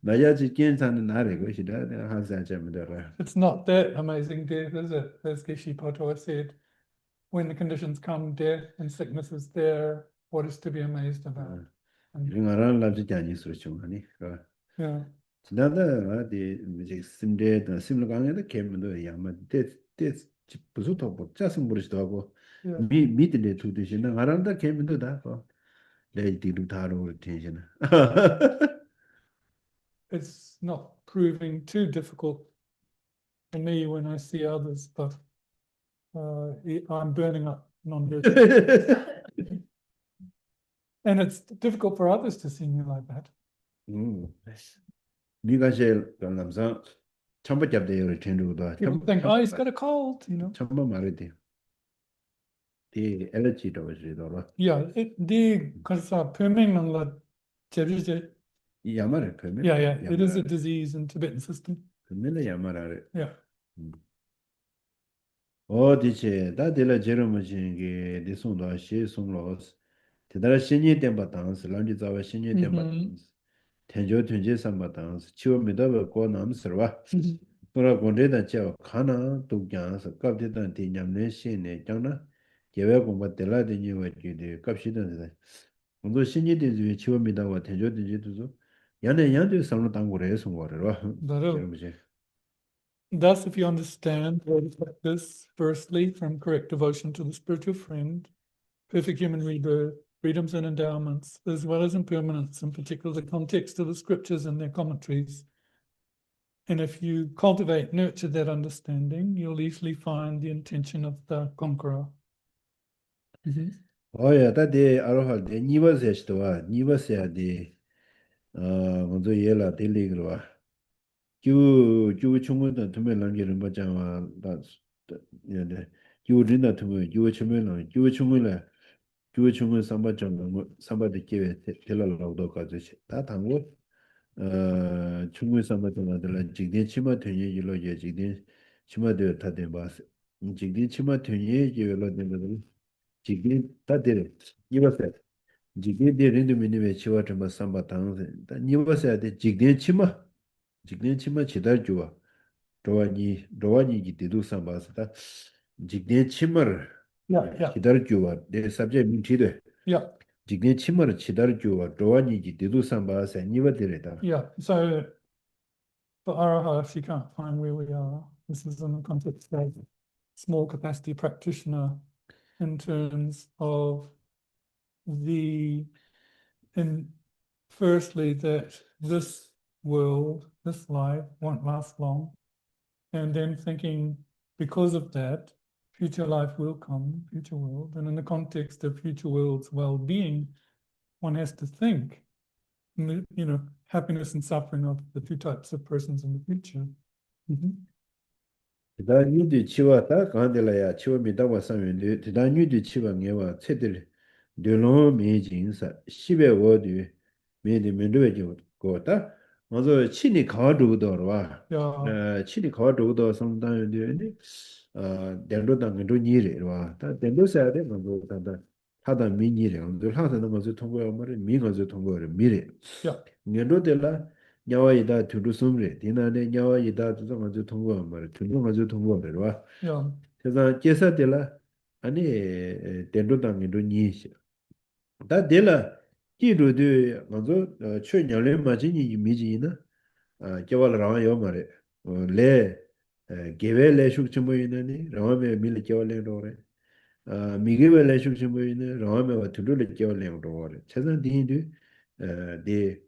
나야지 괜찮은 나래 것이다. 내가 항상 잠들어. It's not that amazing death, is it? As Geshe Poto said, when the conditions come, death and sickness is there, what is to be amazed about? 이런 라지 않이 소리죠 아니. Yeah. 지난다 어디 이제 심대도 심을강에도 개면도 야마 때 부수도 뭐 짜증 부르시도 하고 미들에 두듯이는 나란다 개면도 다 내 뒤로 다로 텐션. It's not proving too difficult for me when I see others, but I'm burning up non-virtual. And it's difficult for others to see me like that. 네가 제일 남자 처음 잡대요 텐도도. People think, oh, he's got a cold, 처음 말했대. 이 엘레지도 버지도. Yeah, because permanent la jebje. 야마를 permanent. Yeah, it is a disease in Tibetan system. permanent 야마를. Yeah. 어디체 다들 제르머진게 디송도 시송로스. 대단한 신이 된 바탕스 란지 자와 신이 된 바탕스. 텐조 텐제 삼바탕스 치워 믿어버 고남스와. 그러나 건데다 저 가나 독장서 갑대단 대냠내 신에 장나 계획 공부 될라더니 왜지데 갑시던데 먼저 신이 되지 치워 믿어와 텐조 텐제도 야네 양도 상로 당고래 송거래로. Thus, if you understand this, firstly, from correct devotion to the spiritual friend, perfect human rebirth, freedoms and endowments, as well as impermanence, in particular the context of the scriptures and their commentaries. And if you cultivate, nurture that understanding, you'll easily find the intention of the conqueror. 어야 다데 아로할데 니버세스도와 니버세야데 먼저 예라 델리그와 주 충분한 투명한 바자와 다 예네 주린다 투명 주 충분한 주 충분 삼바정 삼바데 계획 텔라로도 가지 다 당고 충분 삼바정들 직대 치마 되니 일로 예 직대 치마되 다데 바스 직대 치마 되니 예로 되는 직대 다데 이버세 직대 데르는 미니메 치와 좀 삼바당 니버세데 직대 치마 지다 좋아. 로와니 기대도 삼바스다. 직대 치마를 Yeah. 기다려 좋아. 내 subject 민치돼. Yeah. 직내 치마를 치다르주와 로와니지 디두산바세 니바데레다. Yeah, so for Araha, if she can't find where we are, this is in the context of small capacity practitioner in terms of in firstly, that this world, this life won't last long. And then thinking, because of that, future life will come, future world. And in the context of future world's well-being, one has to think, happiness and suffering of the two types of persons in the future. 다 뉴디 치와 다 간데라야 치와 미다와 상윤데 다 뉴디 치와 녜와 체들 르노 메진사 시베 워디 메디 멘도베지 고다 먼저 치니 가도더와 Yeah, 치니 가도더 상당히 덴로당 니레와 다 덴로사데 먼저 단다 하다 미니레 먼저 하다는 먼저 통과요 말은 미가서 통과를 미레 yeah, 년도들라 냐와이다 두루숨레 디나네 냐와이다 두서 먼저 통과 말 두루 먼저 통과 베와 yeah, 그래서 제사들라 아니 덴도당이도 니시 다 데라 기루도 먼저 최년에 맞이니 이미지나 겨울라와 요 말에 레 게벨레 숙침보이나니 라마메 밀 겨울레로레 미게벨레 숙침보이네 라마메와 두루레 겨울레로레 최선 디인도 데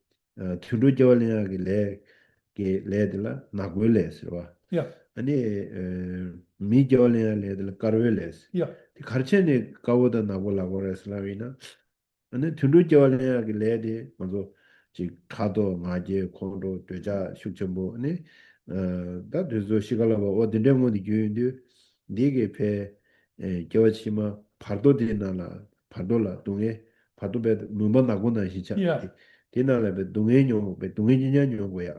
tudu jawaliya ke ledla nagweles wa yeah, ani mi jawaliya ledla karweles yeah, ti kharchene kawoda nagwala gores lavina ani tudu jawaliya ke lede mazo ji khado ngaje khondo deja shukchembo ani da dezo shigala ba o dendemo di gyundu dige pe jawachima pardo dinala pardola 동에 파도베 numba nagona hicha yeah, 디나라 베 동해뇽 베 동해지냐 뇽고야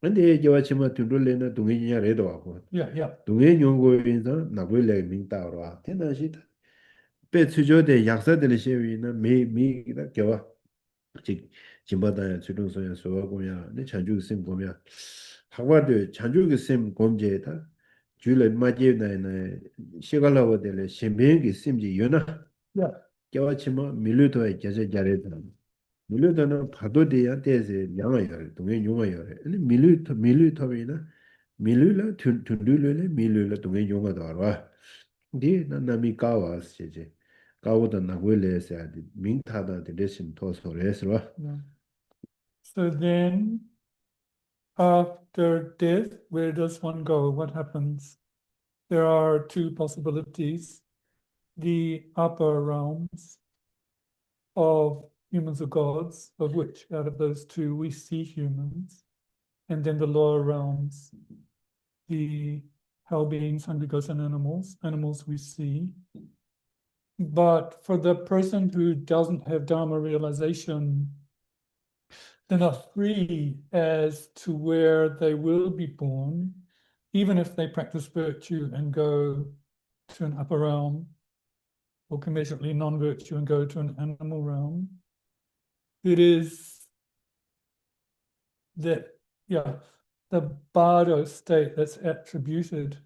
근데 저와치마 튜돌레나 동해지냐 레도 하고 yeah, yeah, 동해뇽고인서 나고레 민다로 테나시다 베 추조데 약사들 시위나 메미다 겨와 즉 진바다야 주동소야 소화고야 내 자주 심 보면 하와도 자주 심 검제다 줄에 맞이나네 시갈라워들 신빙기 심지 연나 yeah, 겨와치마 밀루도에 계속 잘했다 밀루도는 파도대야 대세 양아요 동해 용아요 아니 밀루토비나 밀루라 툰둘레 밀루라 동해 용아도 알아 디 나나미 까와스제 까오다 나고레스야 민타다 데레신 토소레스와 yeah. So then, after death, where does one go? What happens? There are two possibilities. The upper realms of humans or gods, of which out of those two we see humans, and then the lower realms, the hell beings, hungry ghosts, and animals we see. But for the person who doesn't have Dharma realization, they're not free as to where they will be born, even if they practice virtue and go to an upper realm, or commensurately non-virtue and go to an animal realm. It is that, the bardo state that's attributed,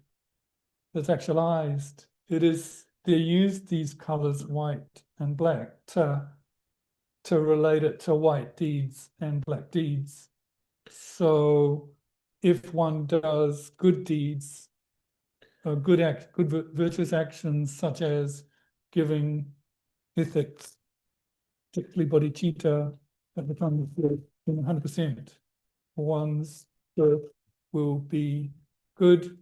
that's actualized. They use these colors, white and black, to relate it to white deeds and black deeds. So if one does good deeds, good virtuous actions such as giving ethics, particularly bodhicitta, at the time of birth, 100%, one's birth will be good,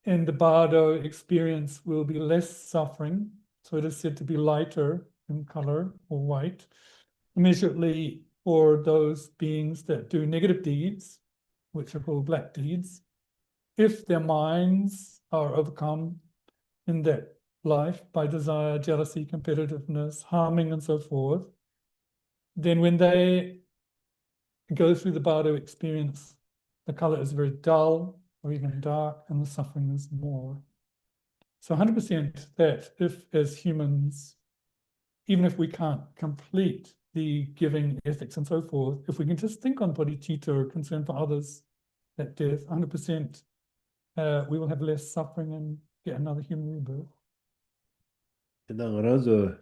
and the bardo experience will be less suffering. So it is said to be lighter in color or white. Immediately for those beings that do negative deeds, which are called black deeds, if their minds are overcome in that life by desire, jealousy, competitiveness, harming, and so forth, then when they go through the bardo experience, the color is very dull or even dark, and the suffering is more. So 100% that if, as humans, even if we can't complete the giving ethics and so forth, if we can just think on bodhicitta or concern for others at death, 100% we will have less suffering and get another human rebirth. 그다음 알아서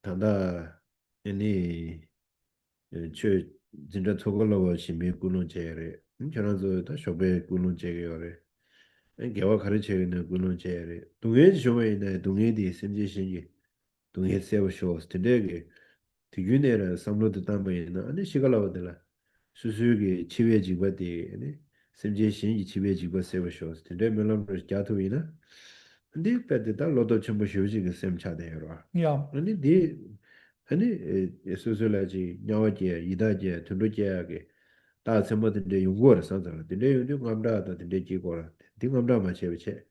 단다 아니 저 진짜 저걸로 심히 꾸는 제래 저런서 다 쇼베 꾸는 제게요래 개와 가르쳐 있는 꾸는 제래 동해 쇼에 있는 동해디 심지신이 동해 세워 쇼스 되게 뒤윤에라 삼로도 담아이나 아니 시갈라거들라 수수기 치외지과디 아니 심지신이 치외지과 세워 쇼스 되게 melom로 자토이나 근데 빼다 로도 좀 쉬우지 그 셈차대요 Yeah. 아니 디 아니 소소라지 냐와제 이다제 둘로제하게 다 semmo든데 용거를 선서라 근데 요즘 감다다 근데 지고라 딩감다 마체베체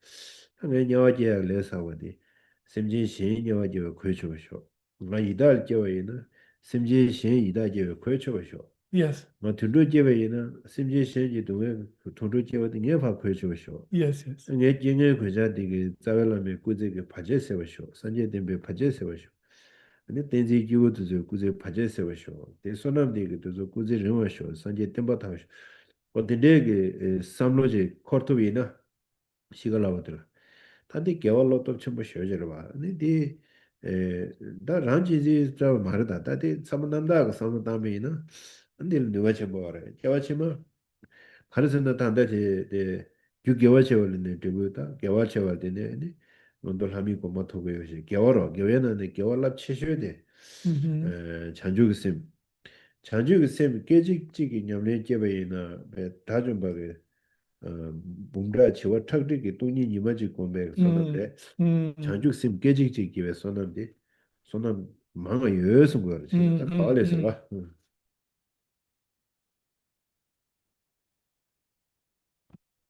하게 냐와제 레사워디 심진신 냐와제 괴초쇼 나 이달 제외에는 심진신 이다제 괴초쇼 Yes. 뭐 둘로제외에는 심진신이 동에 둘로제외도 녀파 괴초쇼 Yes. Yes. 네 진행 그자디게 자벨라메 꾸제게 파제세워쇼 산제된베 파제세워쇼 근데 댄지 기고도 꾸제 파제세워쇼 대소남디게 도 꾸제 르워쇼 산제 템바타쇼 어딘데게 삼로제 코르토비나 시갈라버들 단디 개월로도 첨부 쉬어져라 봐 근데 다 란지지 저 말다 다디 삼남다가 삼남다미나 근데 누가 첨부하래 개와치마 가르선다 단다지 6개월 세월인데 되고다 개월 세월 되네 뭔들 함이 고마 토고요시 개월어 교회는 개월납 치셔야 돼 Mm-hmm. 잔주기심 잔주기심 깨직직이 냠내 제베이나 다좀 봐게 어 뭔가 지와 탁득이 돈이 이마지 공백 Mm. sonante Mm. 잔주기심 깨직직이 왜 sonante sonam 망아 여서 거지 딱 빨래서 Mm. 봐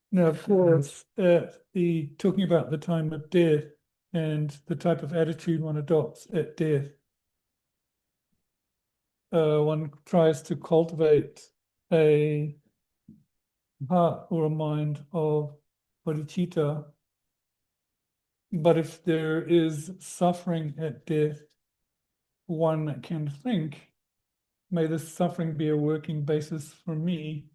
Now, of course, the talking about the time of death and the type of attitude one adopts at death, one tries to cultivate a heart or a mind of bodhicitta. But if there is suffering at death, one can think, may this suffering be a working basis for me.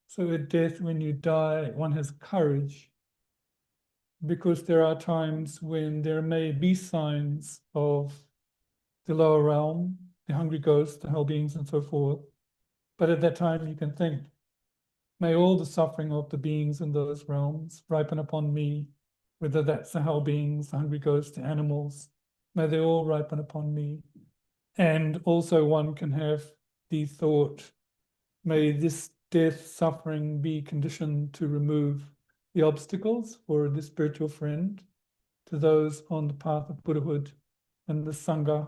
So at death, when you die, one has courage, because there are times when there may be signs of the lower realm, the hungry ghosts, the hell beings, and so forth. But at that time, you can think, may all the suffering of the beings in those realms ripen upon me, whether that's the hell beings, the hungry ghosts, the animals, may they all ripen upon me. And also one can have the thought, may this death suffering be conditioned to remove the obstacles for the spiritual friend to those on the path of Buddhahood and the Sangha.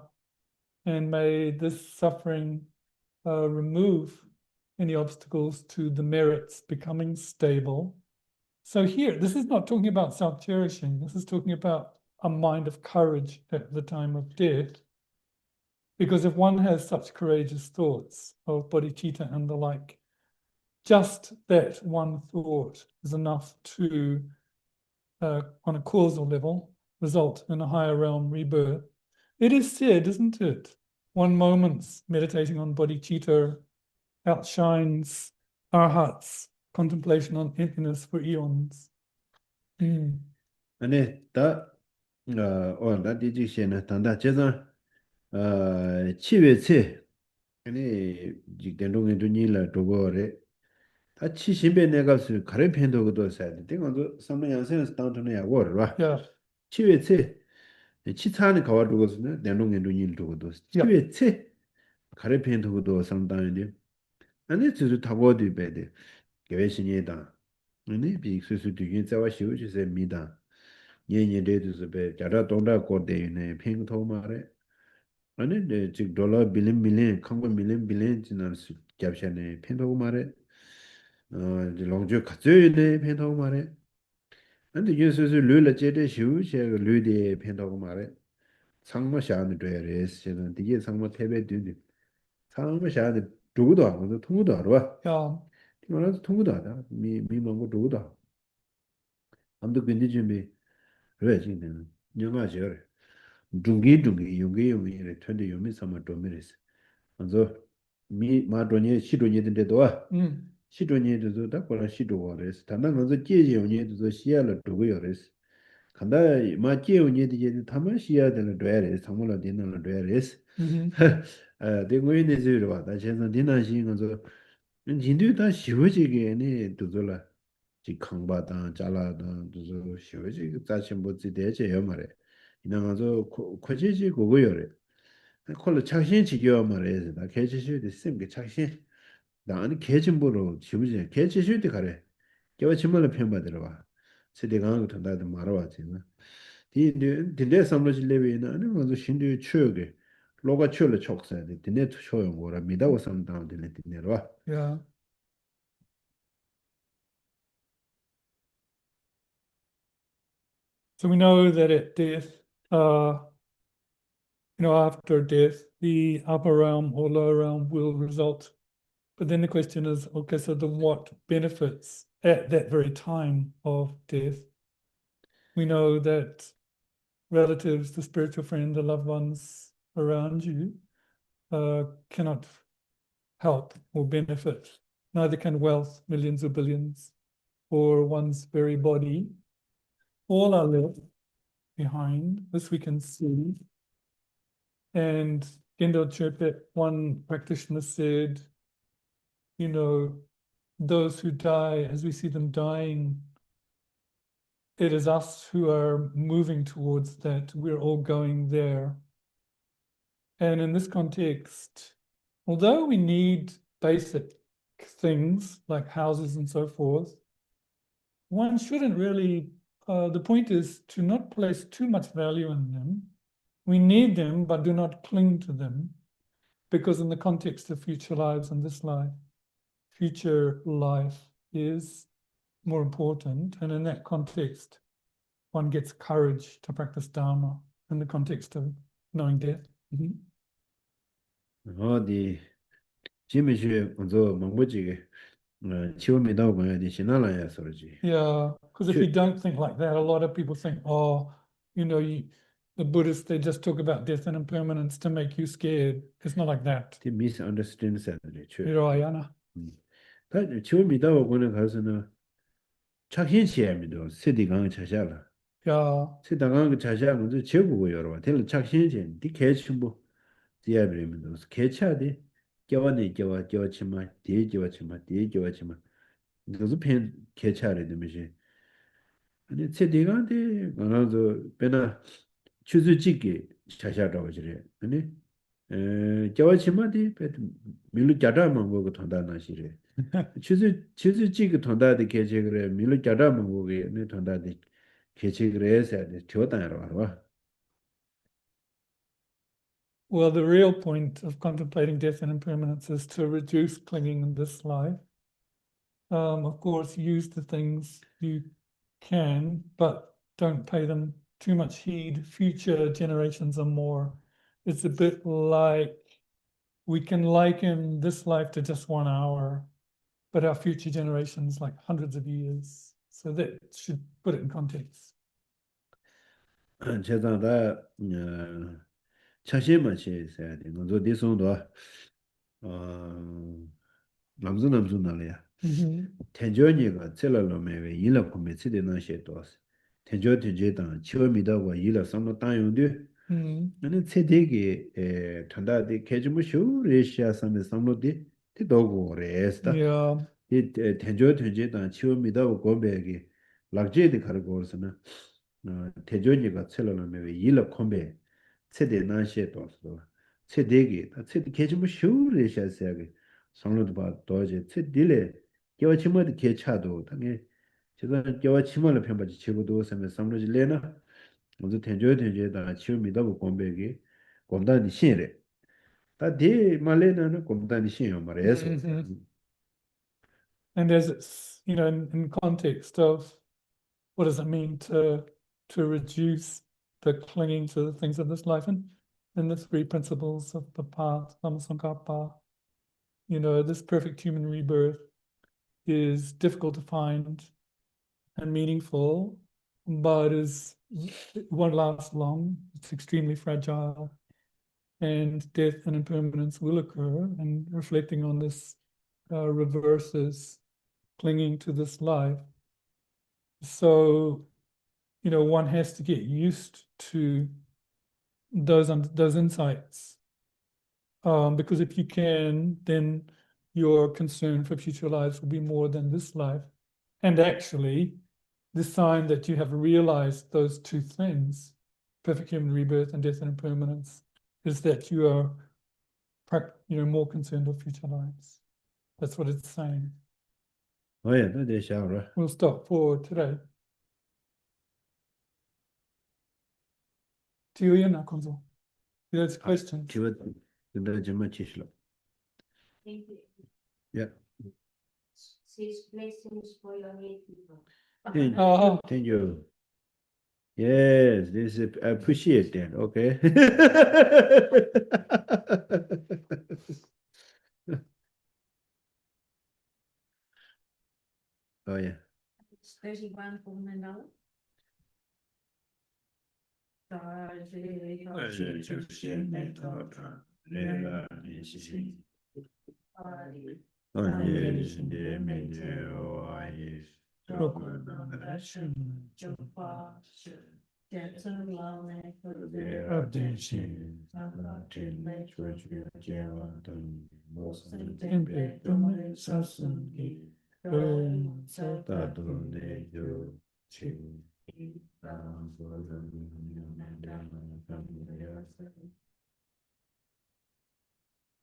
And may this suffering remove any obstacles to the merits becoming stable. So here, this is not talking about self-cherishing. This is talking about a mind of courage at the time of death. Because if one has such courageous thoughts of bodhicitta and the like, just that one thought is enough to, on a causal level, result in a higher realm rebirth. It is said, isn't it? 1 moment's meditating on bodhicitta outshines arhats contemplation on emptiness for eons. 아니 다 나 디직시는 단다 제가 7月 아니 지den동에 돈이라 도고래 다 치신배 내가서 가래 편도도 써야 돼. 이거도 삼년 양생에서 당토네 야고를 봐. Yeah. 7月 치차는 가와 두고서는 den동에 돈이 두고도 7月 가래 편도도 상당히 아니 저도 타고도 배대. 계획신이다. 아니 비수수 뒤에 자와 쉬우지세 미다. 예예대도서 배 자라 동다 거대네 팽토 말에 아니 즉 달러 빌린 밀린 강고 밀린 빌린 지난 잡샤네 팽토 말에 이제 롱주 가져네 팽토 말에 근데 예수스 르르 제대 쉬우셔 르데 팽토 말에 상모 샤는 되레스는 되게 상모 태베 되는 상모 샤는 누구도 안 오도 통도 알아 Yeah. 이거는 통도 알아 미망고 누구도 아무도 근데 준비 왜 지금 영화죠 둥기 용기 이래 텐데 요미 삼아 도미레스 먼저 미 마도니 시도니인데도 와 시도니에도 다 거라 시도와레스 단단 먼저 제제 용니도 시야를 두고 요레스 간다 마티오니디 타마시아들 레레 사물라 디나라 레레스 대고인의 봐. 나 제가 디나시 가서 인도다 쉬워지게네 두돌라 지 강바다 잘라다 두저 쉬워지 자신 뭐지 대제요 말에 이나가서 코지지 그거요래 콜로 착신 지겨 말에 나 개지슈도 쌤게 착신 나는 개진보로 지우지 개지슈도 가래 개와 침말로 편받으러 봐 세대 강하고 된다도 말아왔지 딘데 삼로지 레베나 아니 먼저 신도 추억에 로가 추를 촉사야 돼 딘데 추용 거라 미다고 삼다운 딘데 딘데로 Yeah. So we know that at death, after death, the upper realm or lower realm will result. But then the question is, okay, so then what benefits at that very time of death? We know that relatives, the spiritual friend, the loved ones around you, cannot help or benefit. Neither can wealth, millions or billions, or one's very body. All are left behind. This we can see. And Gendel Chöpet, one practitioner said, those who die, as we see them dying, it is us who are moving towards that. We're all going there. And in this context, although we need basic things like houses and so forth, one shouldn't really, the point is to not place too much value in them. We need them, but do not cling to them, because in the context of future lives and this life, future life is more important. And in that context, one gets courage to practice Dharma in the context of knowing death. 어디 지미슈 먼저 망보지게 치워미다고 봐야지 신나라야 소리지 Yeah, because if you don't think like that, a lot of people think, the Buddhists, they just talk about death and impermanence to make you scared. It's not like that. 티 misunderstand 사람들이 Ayana. 다 치워미다고 보는 가서는 착신시에미도 세디강 차샤라 Yeah. 세다강 차샤는 저 제국고 여러 될 착신시 디 개침부 디아브리면도 개차디 겨와니 겨와치마 디겨와치마 디겨와치마 그래서 편 개차래 되면서 아니 세디강데 그러나도 배나 추즈지기 차샤라고 저래 아니 겨와치마디 배 밀루 자다만 거고 통다나시래 추즈지기 통다데 개체그래 밀루 자다만 거기 네 통다데 개체그래 해서 저다로 알아 Well, the real point of contemplating death and impermanence is to reduce clinging in this life. Of course, use the things you can, but don't pay them too much heed. Future generations are more. It's a bit like we can liken this life to just 1 hour, but our future generations like hundreds of years. So that should put it in context. 제가다 차시만 시해야 돼. 너도 대송도 남주 나래야. 텐저니가 첼러로메 일을 보면 치대나 셰도스. 텐저당 치어미다고 일을 삼로 땅용도 나는 세대게 탄다데 개주무쇼 레시아 삼에 삼로데 티도고 레스다. Yeah. 이 텐저당 치어미다고 고베게 락제데 가르고스나 대전이가 첼러로메 일을 콤베 세대 난시에도서 세대기 세대 개주무 쇼레시아스야게 상로도 봐 도제 세딜레 겨치마도 개차도 당에 제가 겨치마를 편바지 치고도 섬에 상로지 레나 먼저 텐저다 치우미다고 공백이 공단이 신래 다디 말레나는 공단이 신요 말해서 And as it's, in context of what does it mean to reduce the clinging to the things of this life, and the 3 principles of the path, Lamasankapa, this perfect human rebirth is difficult to find and meaningful, but it won't last long. It's extremely fragile, and death and impermanence will occur. And reflecting on this reverses clinging to this life. So one has to get used to those insights. Because if you can, then your concern for future lives will be more than this life. And actually, the sign that you have realized those two things, perfect human rebirth and death and impermanence, is that you are more concerned with future lives. That's what it's saying. Oh yeah, that is right. We'll stop for today. To you, Nakonzo. That's questions. Thank you. Yeah. Sees blessings for your need people. Thank you. Yes, this is appreciate that. Okay. Oh yeah. It's 31 for Manila.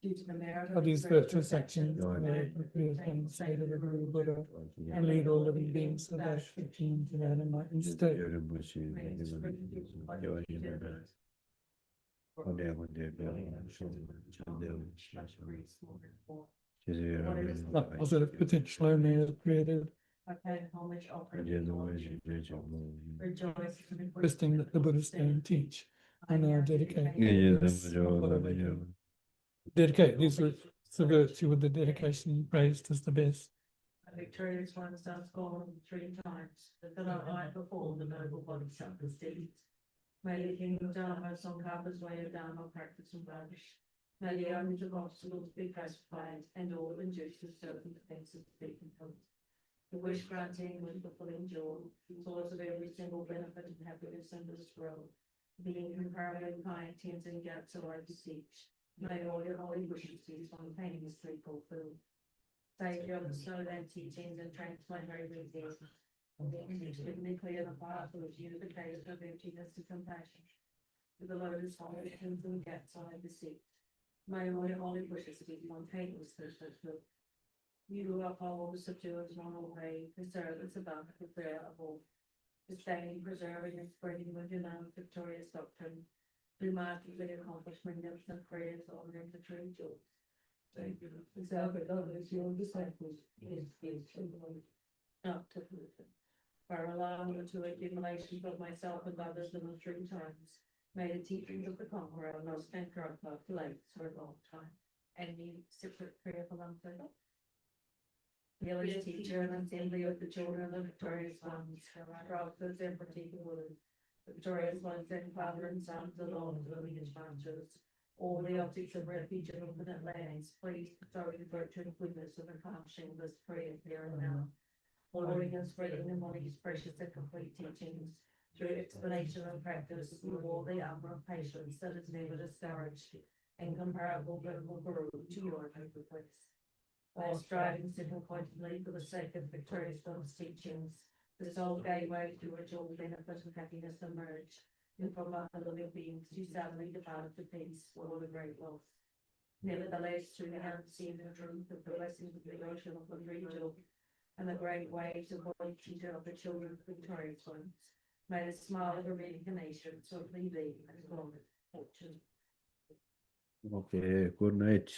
Due to the merit Of these virtual sections, may appear things say to the Guru Buddha and lead all living beings to that achieve to that enlightened state. Positive potential only is created, requesting that the Buddha stay and teach. I now dedicate. Dedicate these the virtue with the dedication praised as the best. A victorious one starts calling 3 times, that I perform the noble bodhisattva's deeds. May the kingdom of Dharma, Sanghapa's way of Dharma, practice and flourish. May the omens of obstacles be pacified, and all induces certain defenses be complete. The wish granting with the fulfilling joy, source of every single benefit and happiness in this world, the incomparable piety and gaps so I beseech. May all your holy wishes be spontaneously fulfilled. Saviour of the snowland teachings and transplantary reasons, and extremely clear the path of unification of emptiness and compassion. With the lotus foundations and gaps I beseech. May all your holy wishes be spontaneously fulfilled. You who uphold the subdued moral way, preserve us above the prayer of all. Sustaining, preserving, and spreading with your known victorious doctrine. Through martyrdom, accomplishment of some prayers, honoring the true joy. Thank you. Preserve it, others, your disciples, is not to listen. For allowing me to accumulations of myself and others in the 3 times. May the teachings of the conqueror not stand corrupt of late for a long time. Any separate prayer for them further? Village teacher and assembly of the children of the victorious ones, prophets and particular. The victorious ones and father and sons along the lineage branches. All the objects of refuge and infinite lands, please bestow the virtue and goodness of accomplishing this prayer here and now. Ordering and spreading the money's precious and complete teachings through explanation and practice with all the armor of patience that is never discouraged, and comparable biblical guru to your holy place. While striving single-pointedly for the sake of victorious God's teachings, the soul gateway through which all benefit and happiness emerge, and from other living beings who suddenly departed to peace or the great loss. Nevertheless, through the unseen truth of the blessings of the ocean of the free joy, and the great waves of holy teacher of the children of victorious ones, may the smile of a reincarnation swiftly be as long as fortune. Okay, good night.